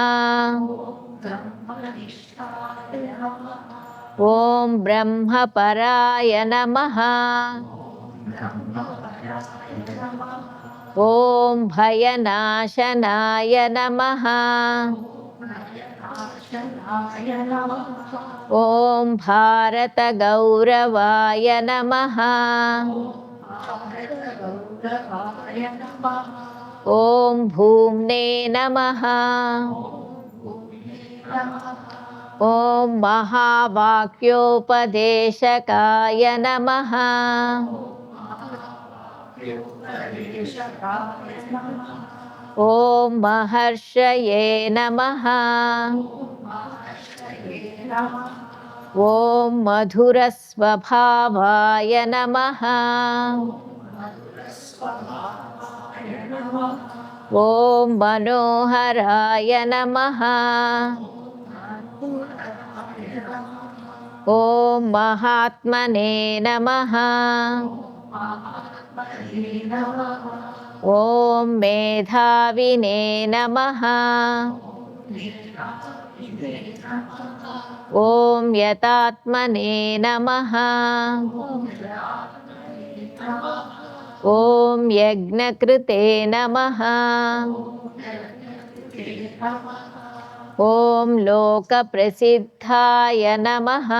ॐ ब्रह्मपराय नमः ॐ भयनाशनाय नमः ॐ भारतगौरवाय नमः ॐ भूम्ने नमः ॐ महावाक्योपदेशकाय नमः ॐ महर्षये नमः ॐ मधुरस्वभावाय नमः ॐ मनोहराय नमः ॐ महात्मने नमः ॐ मेधाविने नमः ॐ यतात्मने नमः ॐ यज्ञकृते नमः ॐ लोकप्रसिद्धाय नमः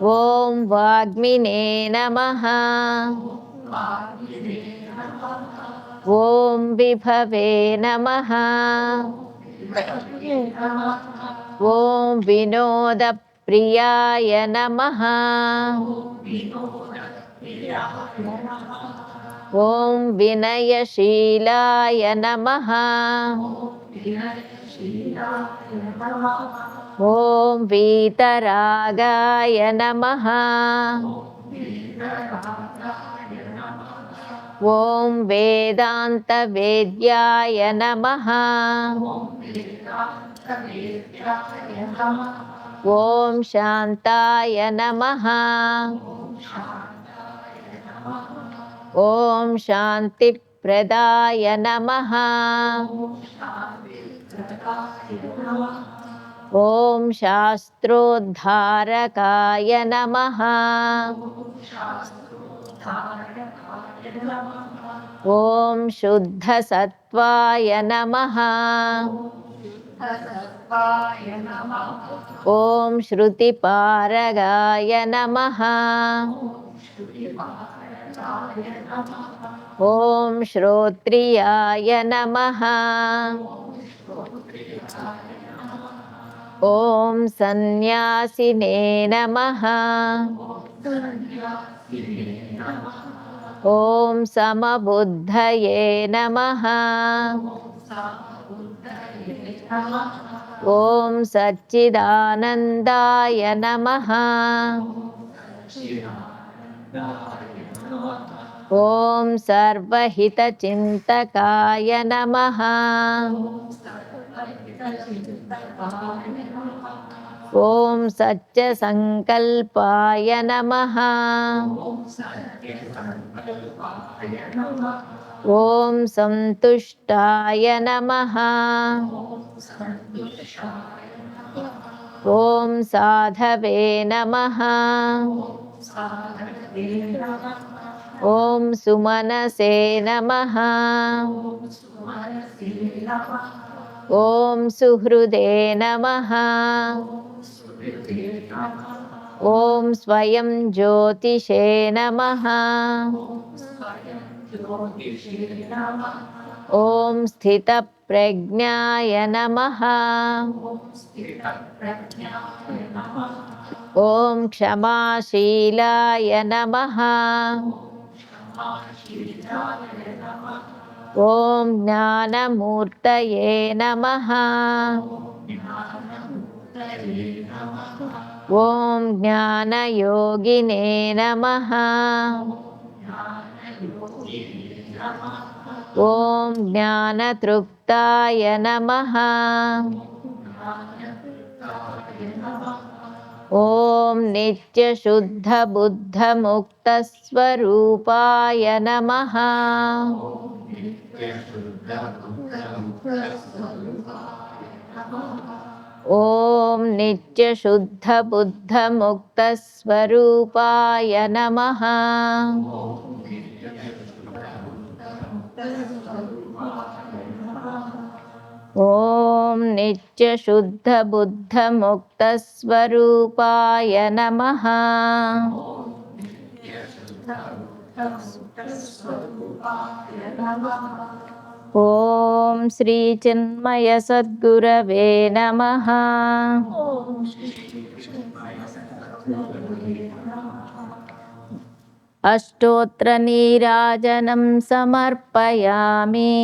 ॐ वाग्मिने नमः ॐ विभवे नमः ॐ विनोदप्रियाय नमः ॐ विनयशीलाय नमः ॐ वीतरागाय नमः ॐ वेदान्तवेद्याय नमः ॐ शान्ताय नमः ॐ शान्तिप्रदाय नमः ॐ शास्त्रोद्धारकाय नमः ॐ शुद्धसत्त्वाय नमः ॐ श्रुतिपारगाय नमः ॐ श्रोत्रियाय नमः। ॐ सन्न्यासिने नमः। ॐ समबुद्धये नमः। ॐ सच्चिदानन्दाय नमः। ॐ सर्वहितचिन्तकाय नमः। ॐ सत्यसङ्कल्पाय नमः। ॐ सन्तुष्टाय नमः। ॐ साधवे नमः। ॐ सुमनसे नमः। ॐ सुहृदे नमः। ॐ स्वयं ज्योतिषे नमः। ॐ स्थितप्रज्ञाय नमः। ॐ क्षमाशीलाय नमः। ॐ ज्ञानमूर्तये नमः। ॐ ज्ञानयोगिने नमः। ॐ ज्ञानतृप्ताय नमः। ॐ नित्यशुद्धबुद्धमुक्तस्वरूपाय नमः। ॐ नित्यशुद्धबुद्धमुक्तस्वरूपाय नमः। ॐ नित्यशुद्धबुद्धमुक्तस्वरूपाय नमः। ॐ श्रीचिन्मयसद्गुरवे नमः। अष्टोत्तरनीराजनं समर्पयामि।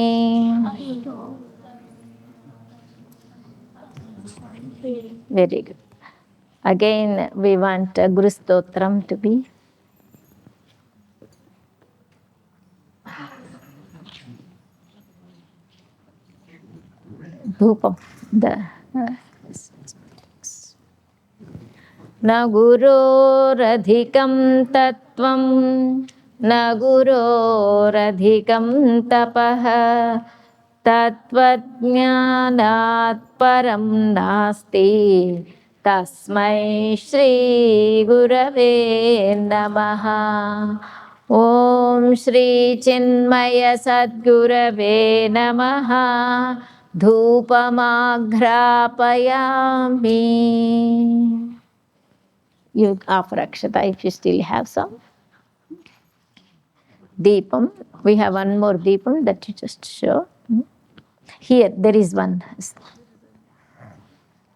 Very good. Again, we want Guru Stotram to be. Dhupam. न गुरोरधिकं तत्त्वं न गुरोरधिकं तपः तत्त्वज्ञानात् परं नास्ति तस्मै श्रीगुरवे नमः। ॐ श्रीचिन्मयसद्गुरवे नमः। धूपमाघ्रापयामि. You offer akshata if you still have some. Deepam. We have one more deepam that you just show. Here, there is one.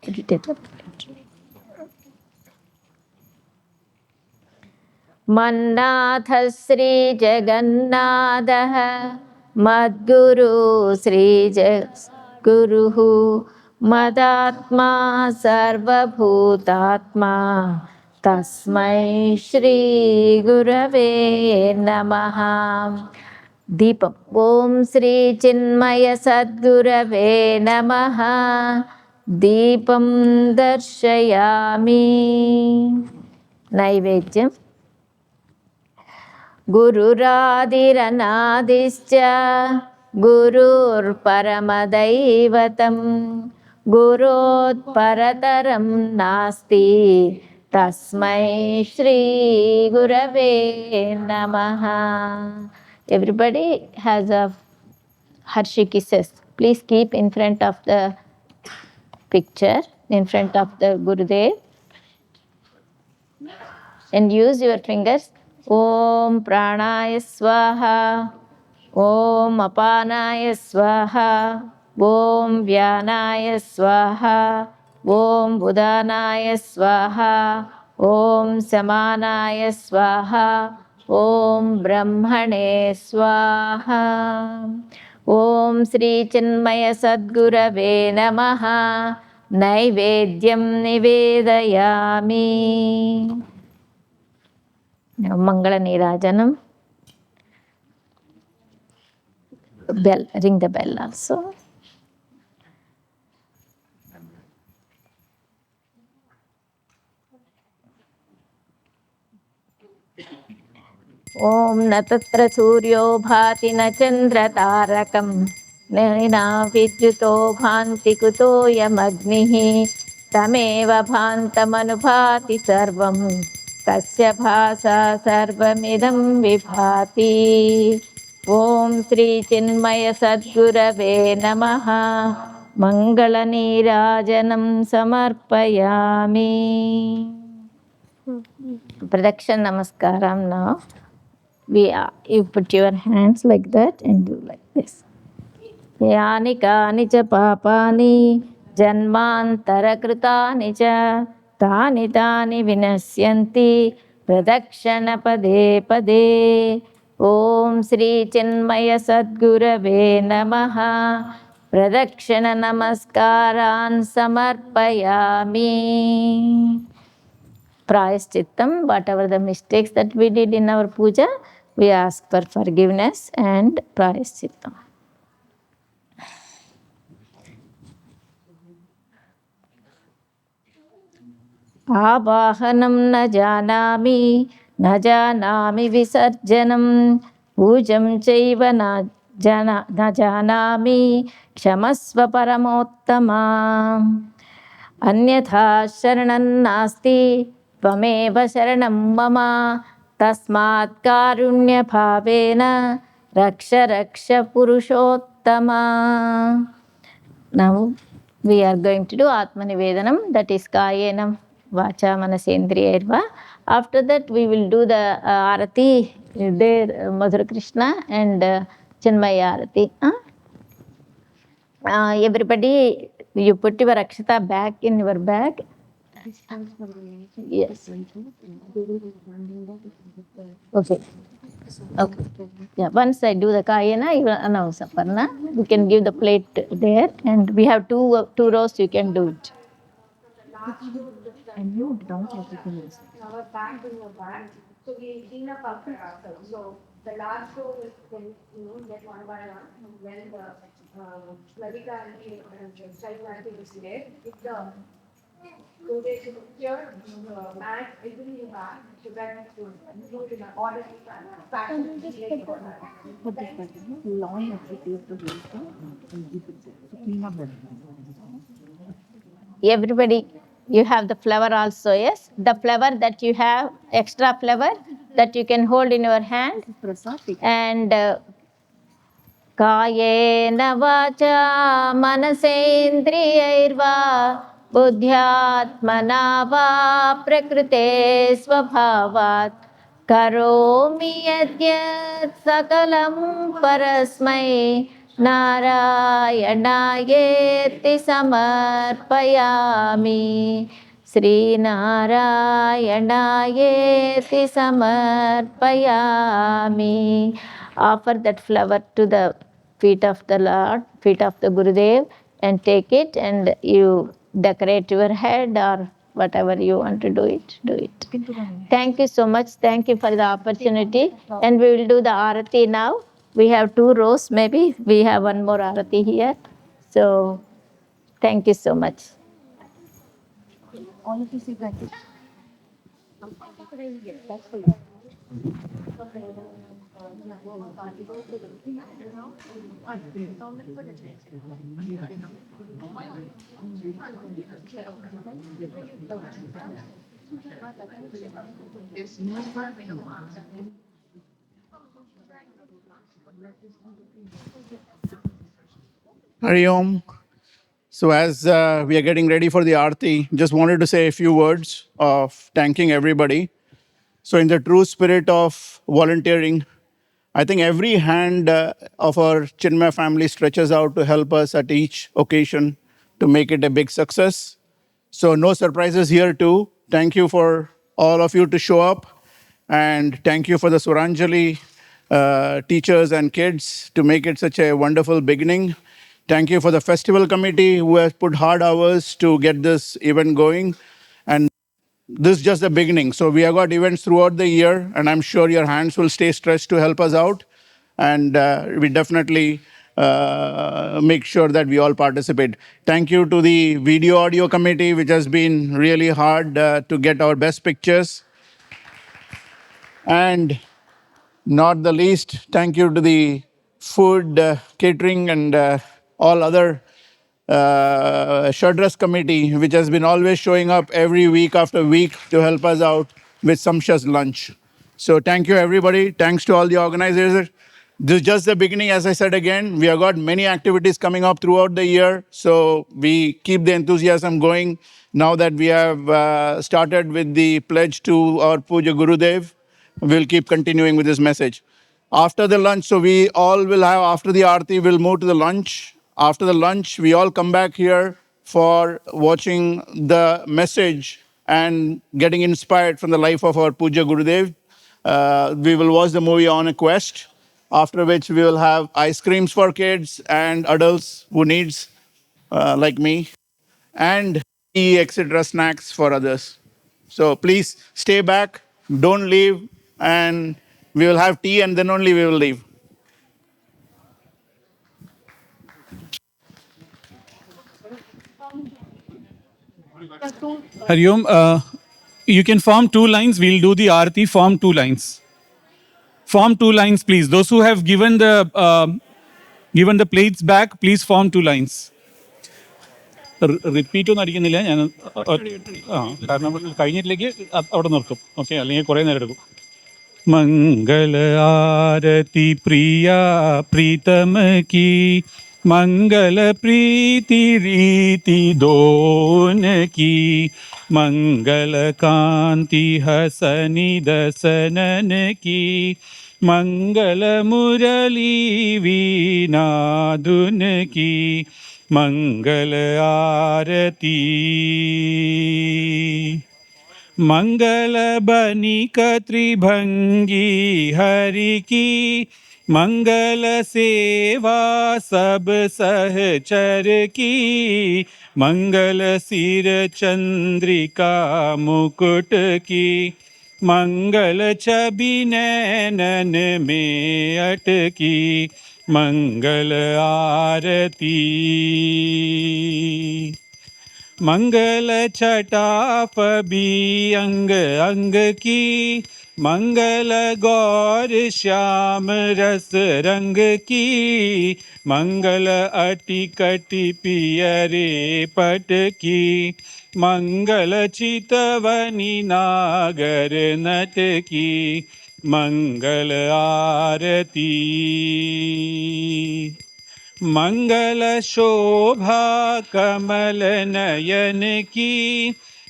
Could you take it? मन्नाथ Shri जगन्नाथः मद्गुरु Shri जगद्गुरुः मदात्मा सर्वभूतात्मा तस्मै श्री गुरवे नमः। दीपम. ओम श्री चिन्मय सद्गुरवे नमः। दीपं दर्शयामि। नैवेद्यम्. गुरुरादिरनादिश्च गुरुर्परमदैवतं गुरोत्परतरं नास्ति तस्मै श्री गुरवे नमः. Everybody has a Harshi kisses. Please keep in front of the picture, in front of the Gurudev, and use your fingers ॐ प्राणाय स्वाहा ॐ अपानाय स्वाहा ॐ व्यानाय स्वाहा ॐ उदानाय स्वाहा ॐ समानाय स्वाहा ॐ ब्रह्मणे स्वाहा ॐ श्रीचिन्मय सद्गुरवे नमः नैवेद्यं निवेदयामि Mangala bell, ring the bell also. ॐ न तत्र सूर्यो भाति न चन्द्रतारकं नैना विद्युतो भान्ति कुतोऽयमग्निः तमेव भान्तमनुभाति सर्वं तस्य भासा सर्वमिदं विभाति ॐ श्रीचिन्मय सद्गुरवे नमः मङ्गलनीराजनं समर्पयामि Pradakshana Namaskaram now. You put your hands like that and do like this. Yani kani cha papani janmantara kritani cha tani tani vinasyanti pradakshana pade pade. Om Sri Chinmaya Sadgurave Namaha Pradakshana Namaskaran Samarpayami. Prayashchittam, whatever the mistakes that we did in our puja, we ask for forgiveness and prayashchittam. Avahanam na janami visarjanam, pujam chaiva na janami, kshamasva paramottama. Anyatha sharanam nasti, tvameva sharanam mama, tasmat karunya bhavena, raksha raksha purushottama. Now we are going to do Atma Nivedanam, that is Kayenam Vacha Manasendriyarva. After that we will do the Arati, there Madhura Krishna and Chinmaya Arati. Everybody, you put your Akshata back in your bag. Yes. Okay. Okay. Yeah, once I do the Kayana, you will announce Aparna. You can give the plate there, and we have two rows, you can do it. And you don't have to finish. Our bag in your bag. So we clean up after ourselves. So the last row is when get one by one. When the Lavika and Shaila is there, if the so they should here the mat is in your bag. So that to include in the order pack. Long of the clean up. Everybody, you have the flower also, yes? The flower that you have, extra flower that you can hold in your hand. And Kayena vacha manasendriyairva buddhyatmana va prakrite svabhavat karomi yadyat sakalam parasmai Narayanayetti samarpayami. Sri Narayanayeti samarpayami. Offer that flower to the feet of the Lord, feet of the Gurudev, and take it and you decorate your head or whatever you want to do it, do it. Thank you so much. Thank you for the opportunity. And we will do the Arati now. We have two rows, maybe. We have one more Arati here. So, thank you so much. All of you say that. Hari Om. So as we are getting ready for the Aarti, just wanted to say a few words of thanking everybody. So in the true spirit of volunteering, I think every hand of our Chinmay family stretches out to help us at each occasion to make it a big success. So no surprises here too. Thank you for all of you to show up. And thank you for the Suranjali teachers and kids to make it such a wonderful beginning. Thank you for the festival committee who has put hard hours to get this event going. And this is just the beginning. So we have got events throughout the year, and I'm sure your hands will stay stretched to help us out. And we definitely make sure that we all participate. Thank you to the video audio committee, which has been really hard to get our best pictures. And not the least, thank you to the food catering and all other Shardras committee, which has been always showing up every week after week to help us out with sumptuous lunch. So thank you, everybody. Thanks to all the organizers. This is just the beginning, as I said again. We have got many activities coming up throughout the year. So we keep the enthusiasm going now that we have started with the pledge to our Puja Gurudev. We'll keep continuing with this message. After the lunch, so we all will have, after the Aarti, we'll move to the lunch. After the lunch, we all come back here for watching the message and getting inspired from the life of our Puja Gurudev. We will watch the movie On a Quest, after which we will have ice creams for kids and adults who needs, like me, and tea, etc., snacks for others. So please stay back, don't leave, and we will have tea and then only we will leave. Hariom, you can form two lines. We'll do the Aarti. Form two lines. Form two lines, please. Those who have given the plates back, please form two lines. Repeat ഒന്നും അടിക്കുന്നില്ല ഞാൻ കാരണം കഴിഞ്ഞിട്ടിലേക്ക് അവിടെ നിർത്തും okay അല്ലെങ്കിൽ കുറേ നേരം എടുക്കും मंगल आरती प्रिया प्रीतम की मंगल प्रीति रीति दोन की मंगल कांति हसनि दसनन की मंगल मुरली वीणा धुन की मंगल आरती मंगल बनिक त्रिभंगी हरि की मंगल सेवा सब सहचर की मंगल सिर चंद्रिका मुकुट की मंगल छवि नैनन में अटकी मंगल आरती मंगल छटा पबी अंग अंग की मंगल गौर श्याम रस रंग की मंगल अटि कटि पियरे पट की मंगल चितवनी नागर नट की मंगल आरती मंगल शोभा कमल नयन की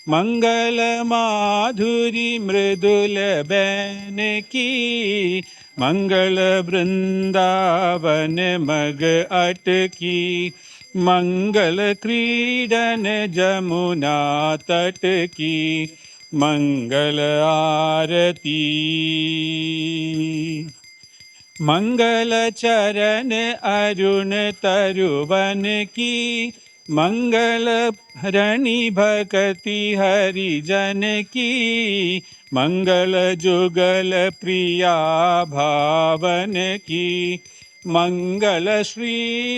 मंगल माधुरी मृदुल बैन की मंगल वृंदावन मग अटकी मंगल क्रीडन जमुना तट की मंगल आरती मंगल चरण अरुण तरुवन की मंगल हरणि भक्ति हरिजन की मंगल जुगल प्रिया भावन की मंगल श्री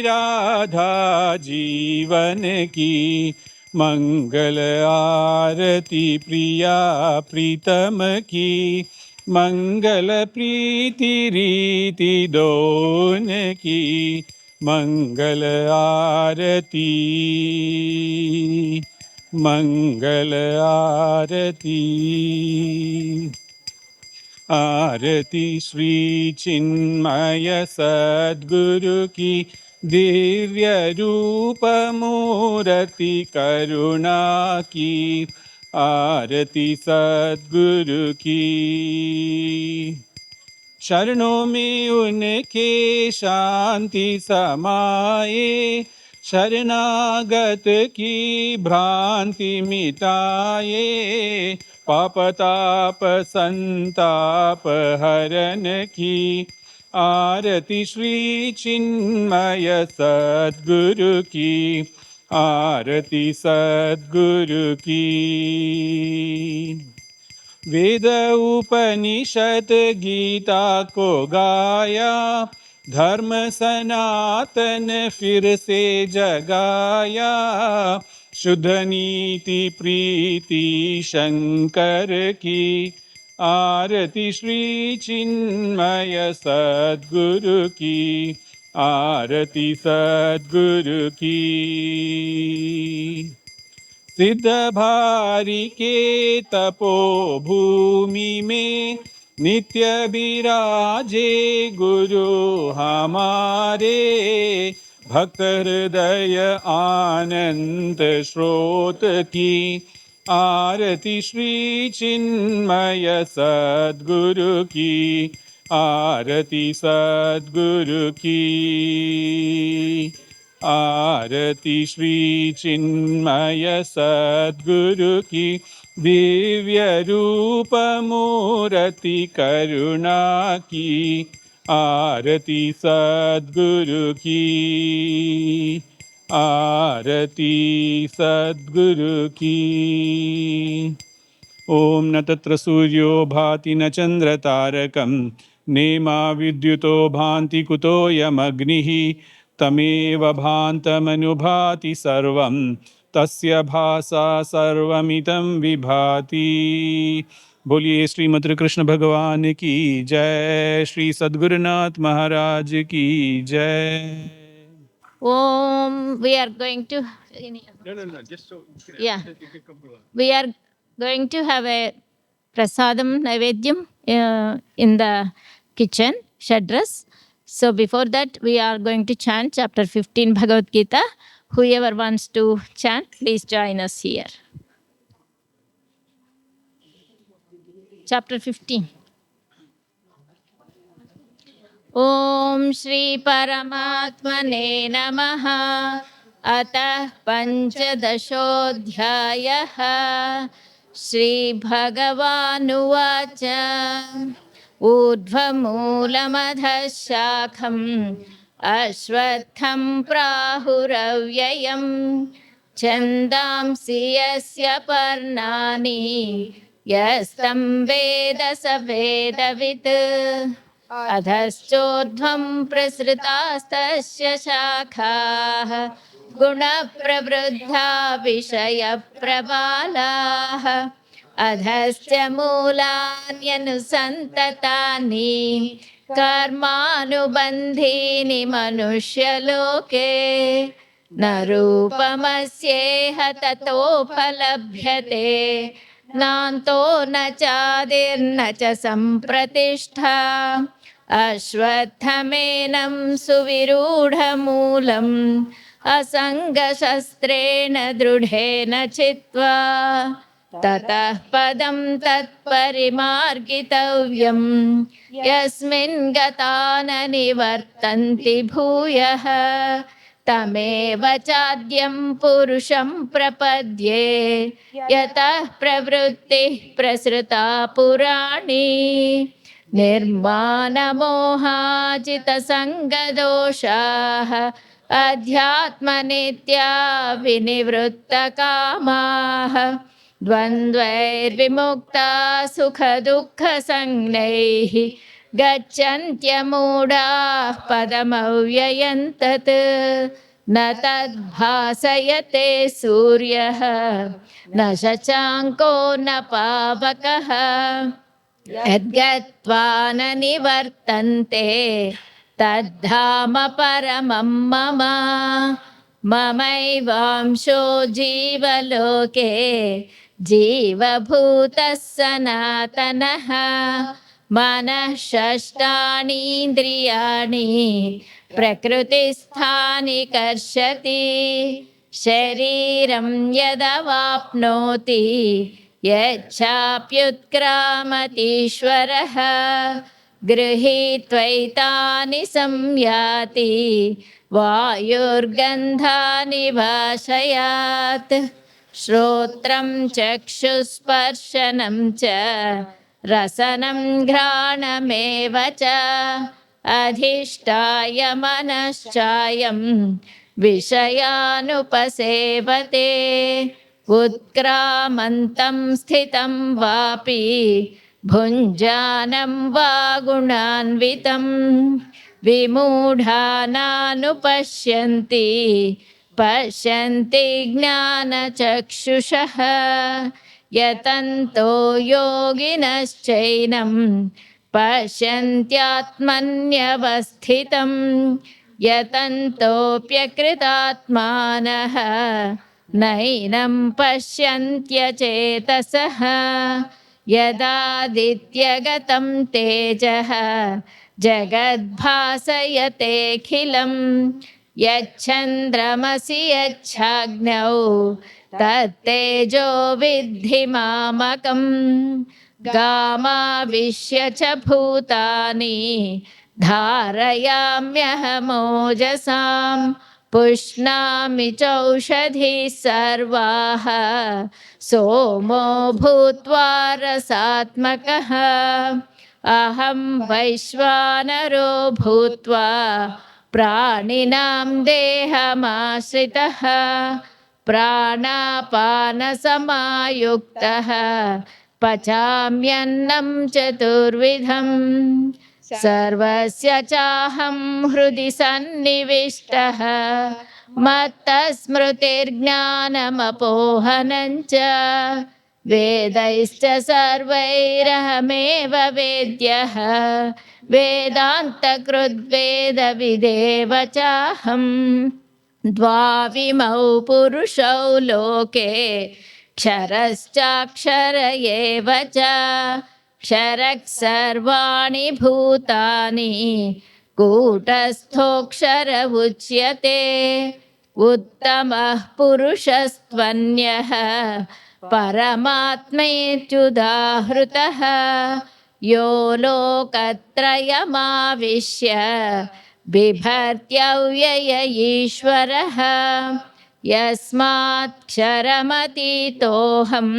राधा जीवन की मंगल आरती प्रिया प्रीतम की मंगल प्रीति रीति दोन की मंगल आरती मंगल आरती आरती श्री चिन्मय सद्गुरु की दिव्य रूप मूर्ति करुणा की आरती सद्गुरु की। शरणों में उनके शांति समाए, शरणागत की भ्रांति मिटाए, पाप ताप संताप हरण की। आरती श्री चिन्मय सद्गुरु की, आरती सद्गुरु की। वेद उपनिषद गीता को गाया, धर्म सनातन फिर से जगाया, शुद्ध नीति प्रीति शंकर की। आरती श्री चिन्मय सद्गुरु की, आरती सद्गुरु की। सिद्ध भारी के तपोभूमि में नित्य विराजे गुरु हमारे, भक्त हृदय आनंद स्रोत की। आरती श्री चिन्मय सद्गुरु की, आरती सद्गुरु की। आरती श्री चिन्मय सद्गुरु की, दिव्य रूप मूर्ति करुणा की। आरती सद्गुरु की, आरती सद्गुरु की। ओम न तत्र सूर्यो भाति न चंद्र तारकं, नेमा विद्युतो भान्ति कुतोऽयमग्निः, तमेव भान्तमनुभाति सर्वं, तस्य भासा सर्वमिदं विभाति। बोलिए श्रीमद् कृष्ण भगवान की जय, श्री सद्गुरुनाथ महाराज की जय। Om, we are going to, No, just so. yeah, we are going to have a prasadam naivedyam in the kitchen, Shadras. So before that, we are going to chant chapter 15 Bhagavad Gita. Whoever wants to chant, please join us here. Chapter 15. ॐ श्री परमात्मने नमः। अतः पञ्चदशोऽध्यायः। श्रीभगवानुवाच ऊर्ध्वमूलमधः शाखम् अश्वत्थं प्राहुरव्ययम् छन्दांसि यस्य पर्णानि यस्तं वेद स वेदवित् अधश्चोर्ध्वं प्रसृतास्तस्य शाखाः गुणप्रवृद्धा विषयप्रबालाः अधश्च मूलान्यनुसन्ततानि कर्मानुबन्धीनि मनुष्यलोके न रूपमस्येह ततोपलभ्यते नान्तो न चादिर्न च सम्प्रतिष्ठा अश्वत्थमेनं सुविरूढमूलम् असङ्गशस्त्रेण दृढेन चित्वा ततः पदं तत्परिमार्गितव्यं यस्मिन् गता न निवर्तन्ति भूयः तमेव चाद्यं पुरुषं प्रपद्ये यतः प्रवृत्तिः प्रसृता पुराणी निर्मानमोहाजितसङ्गदोषाः अध्यात्मनित्या विनिवृत्तकामाः द्वन्द्वैर्विमुक्ता सुखदुःखसंज्ञैः गच्छन्त्यमूढाः पदमव्ययं तत् न तद्भासयते सूर्यः न शशाङ्को न पावकः यद्गत्वा न निवर्तन्ते तद्धाम परमं मम ममैवांशो जीवलोके जीवभूतः सनातनः मनः षष्ठानीन्द्रियाणि प्रकृतिस्थानि कर्षति शरीरं यदवाप्नोति यच्चाप्युत्क्रामतीश्वरः गृहीत्वैतानि संयाति वायुर्गन्धानि वाशयात् श्रोत्रं चक्षुस्पर्शनं च रसनं घ्राणमेव च अधिष्ठाय मनश्चायं विषयानुपसेवते उत्क्रामन्तं स्थितं वापि भुञ्जानं वा गुणान्वितं विमूढानानुपश्यन्ति पश्यन्ति ज्ञानचक्षुषः यतन्तो योगिनश्चैनं पश्यन्त्यात्मन्यवस्थितं यतन्तोऽप्यकृतात्मानः नैनं पश्यन्त्यचेतसः यदादित्यगतं तेजः जगद्भासयतेऽखिलं यच्चन्द्रमसि यच्छाग्नौ तत्तेजो विद्धि मामकं गामाविश्य च भूतानि धारयाम्यहमोजसां पुष्णामि चौषधिः सर्वाः सोमो भूत्वा रसात्मकः अहं वैश्वानरो भूत्वा प्राणिनां देहमाश्रितः प्राणापानसमायुक्तः पचाम्यन्नं चतुर्विधं सर्वस्य चाहं हृदि सन्निविष्टः मत्तस्मृतिर्ज्ञानमपोहनं च वेदैश्च सर्वैरहमेव वेद्यः वेदान्तकृद्वेदविदेव चाहं द्वाविमौ पुरुषौ लोके क्षरश्चाक्षर एव च क्षरः सर्वाणि भूतानि कूटस्थोऽक्षर उच्यते उत्तमः पुरुषस्त्वन्यः परमात्मेत्युदाहृतः यो लोकत्रयमाविश्य बिभर्त्यव्यय ईश्वरः यस्मात्क्षरमतीतोऽहम्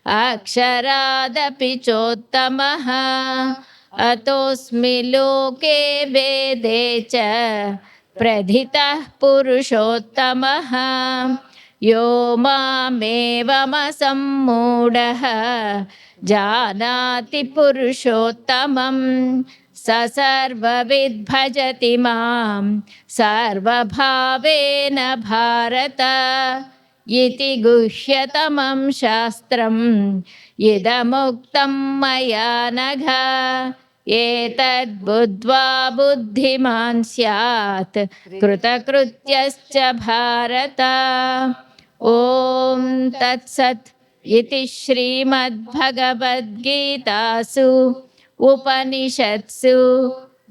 अक्षरादपि चोत्तमः अतोऽस्मि लोके वेदे च प्रथितः पुरुषोत्तमः यो मामेवमसम्मूढः जानाति पुरुषोत्तमं स सर्वविद् भजति मां सर्वभावेन भारत इति गुह्यतमं शास्त्रम् इदमुक्तं मया नघ एतद्बुद्ध्वा बुद्धिमान् स्यात् कृतकृत्यश्च भारत ॐ तत्सत् इति श्रीमद्भगवद्गीतासु उपनिषत्सु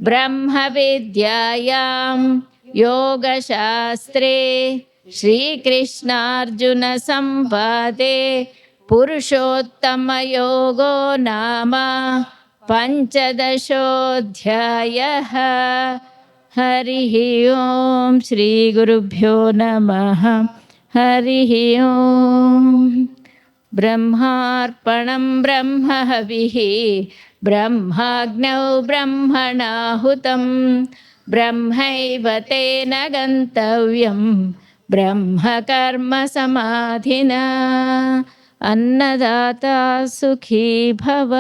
ब्रह्मविद्यायां योगशास्त्रे श्रीकृष्णार्जुनसंवादे पुरुषोत्तमयोगो नाम पञ्चदशोऽध्यायः। हरिः ओं श्रीगुरुभ्यो नमः। हरिः ओं ब्रह्मार्पणं ब्रह्महविः ब्रह्माग्नौ ब्रह्मणाहुतं ब्रह्मैव तेन गन्तव्यं ब्रह्मकर्म समाधिना अन्नदाता सुखी भव।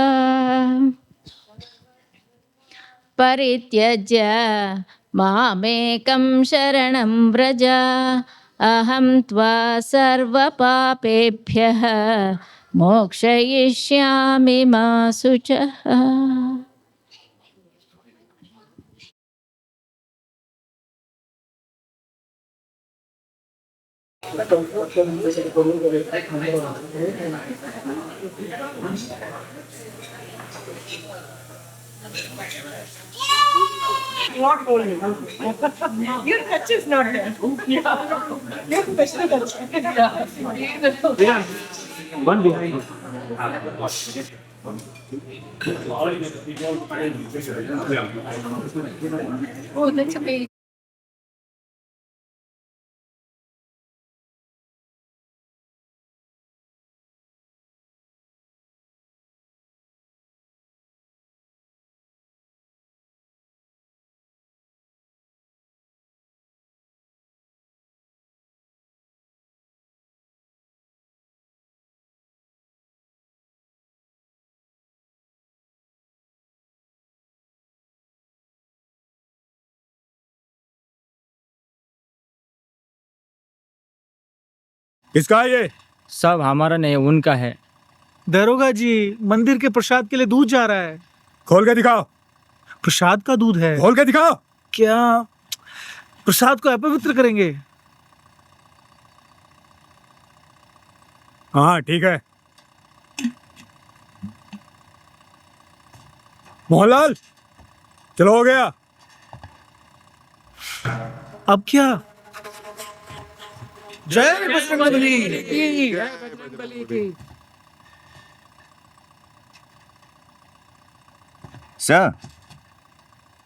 परित्यज्य मामेकं शरणं व्रज अहं त्वा सर्वपापेभ्यः मोक्षयिष्यामि मा शुचः। Not only. Your touch is not there. Your special touch. One behind. Oh, that's amazing. किसका है ये? सब हमारा नहीं उनका है। दरोगा जी, मंदिर के प्रसाद के लिए दूध जा रहा है। खोल के दिखाओ। प्रसाद का दूध है। खोल के दिखाओ। क्या प्रसाद को अपवित्र करेंगे? हाँ ठीक है। मोहनलाल, चलो हो गया। अब क्या? जय बजरंगबली की। Sir,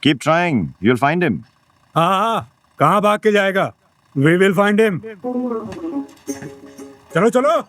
keep trying. You'll find him. हाँ हाँ, कहाँ भाग के जाएगा? We will find him. चलो चलो।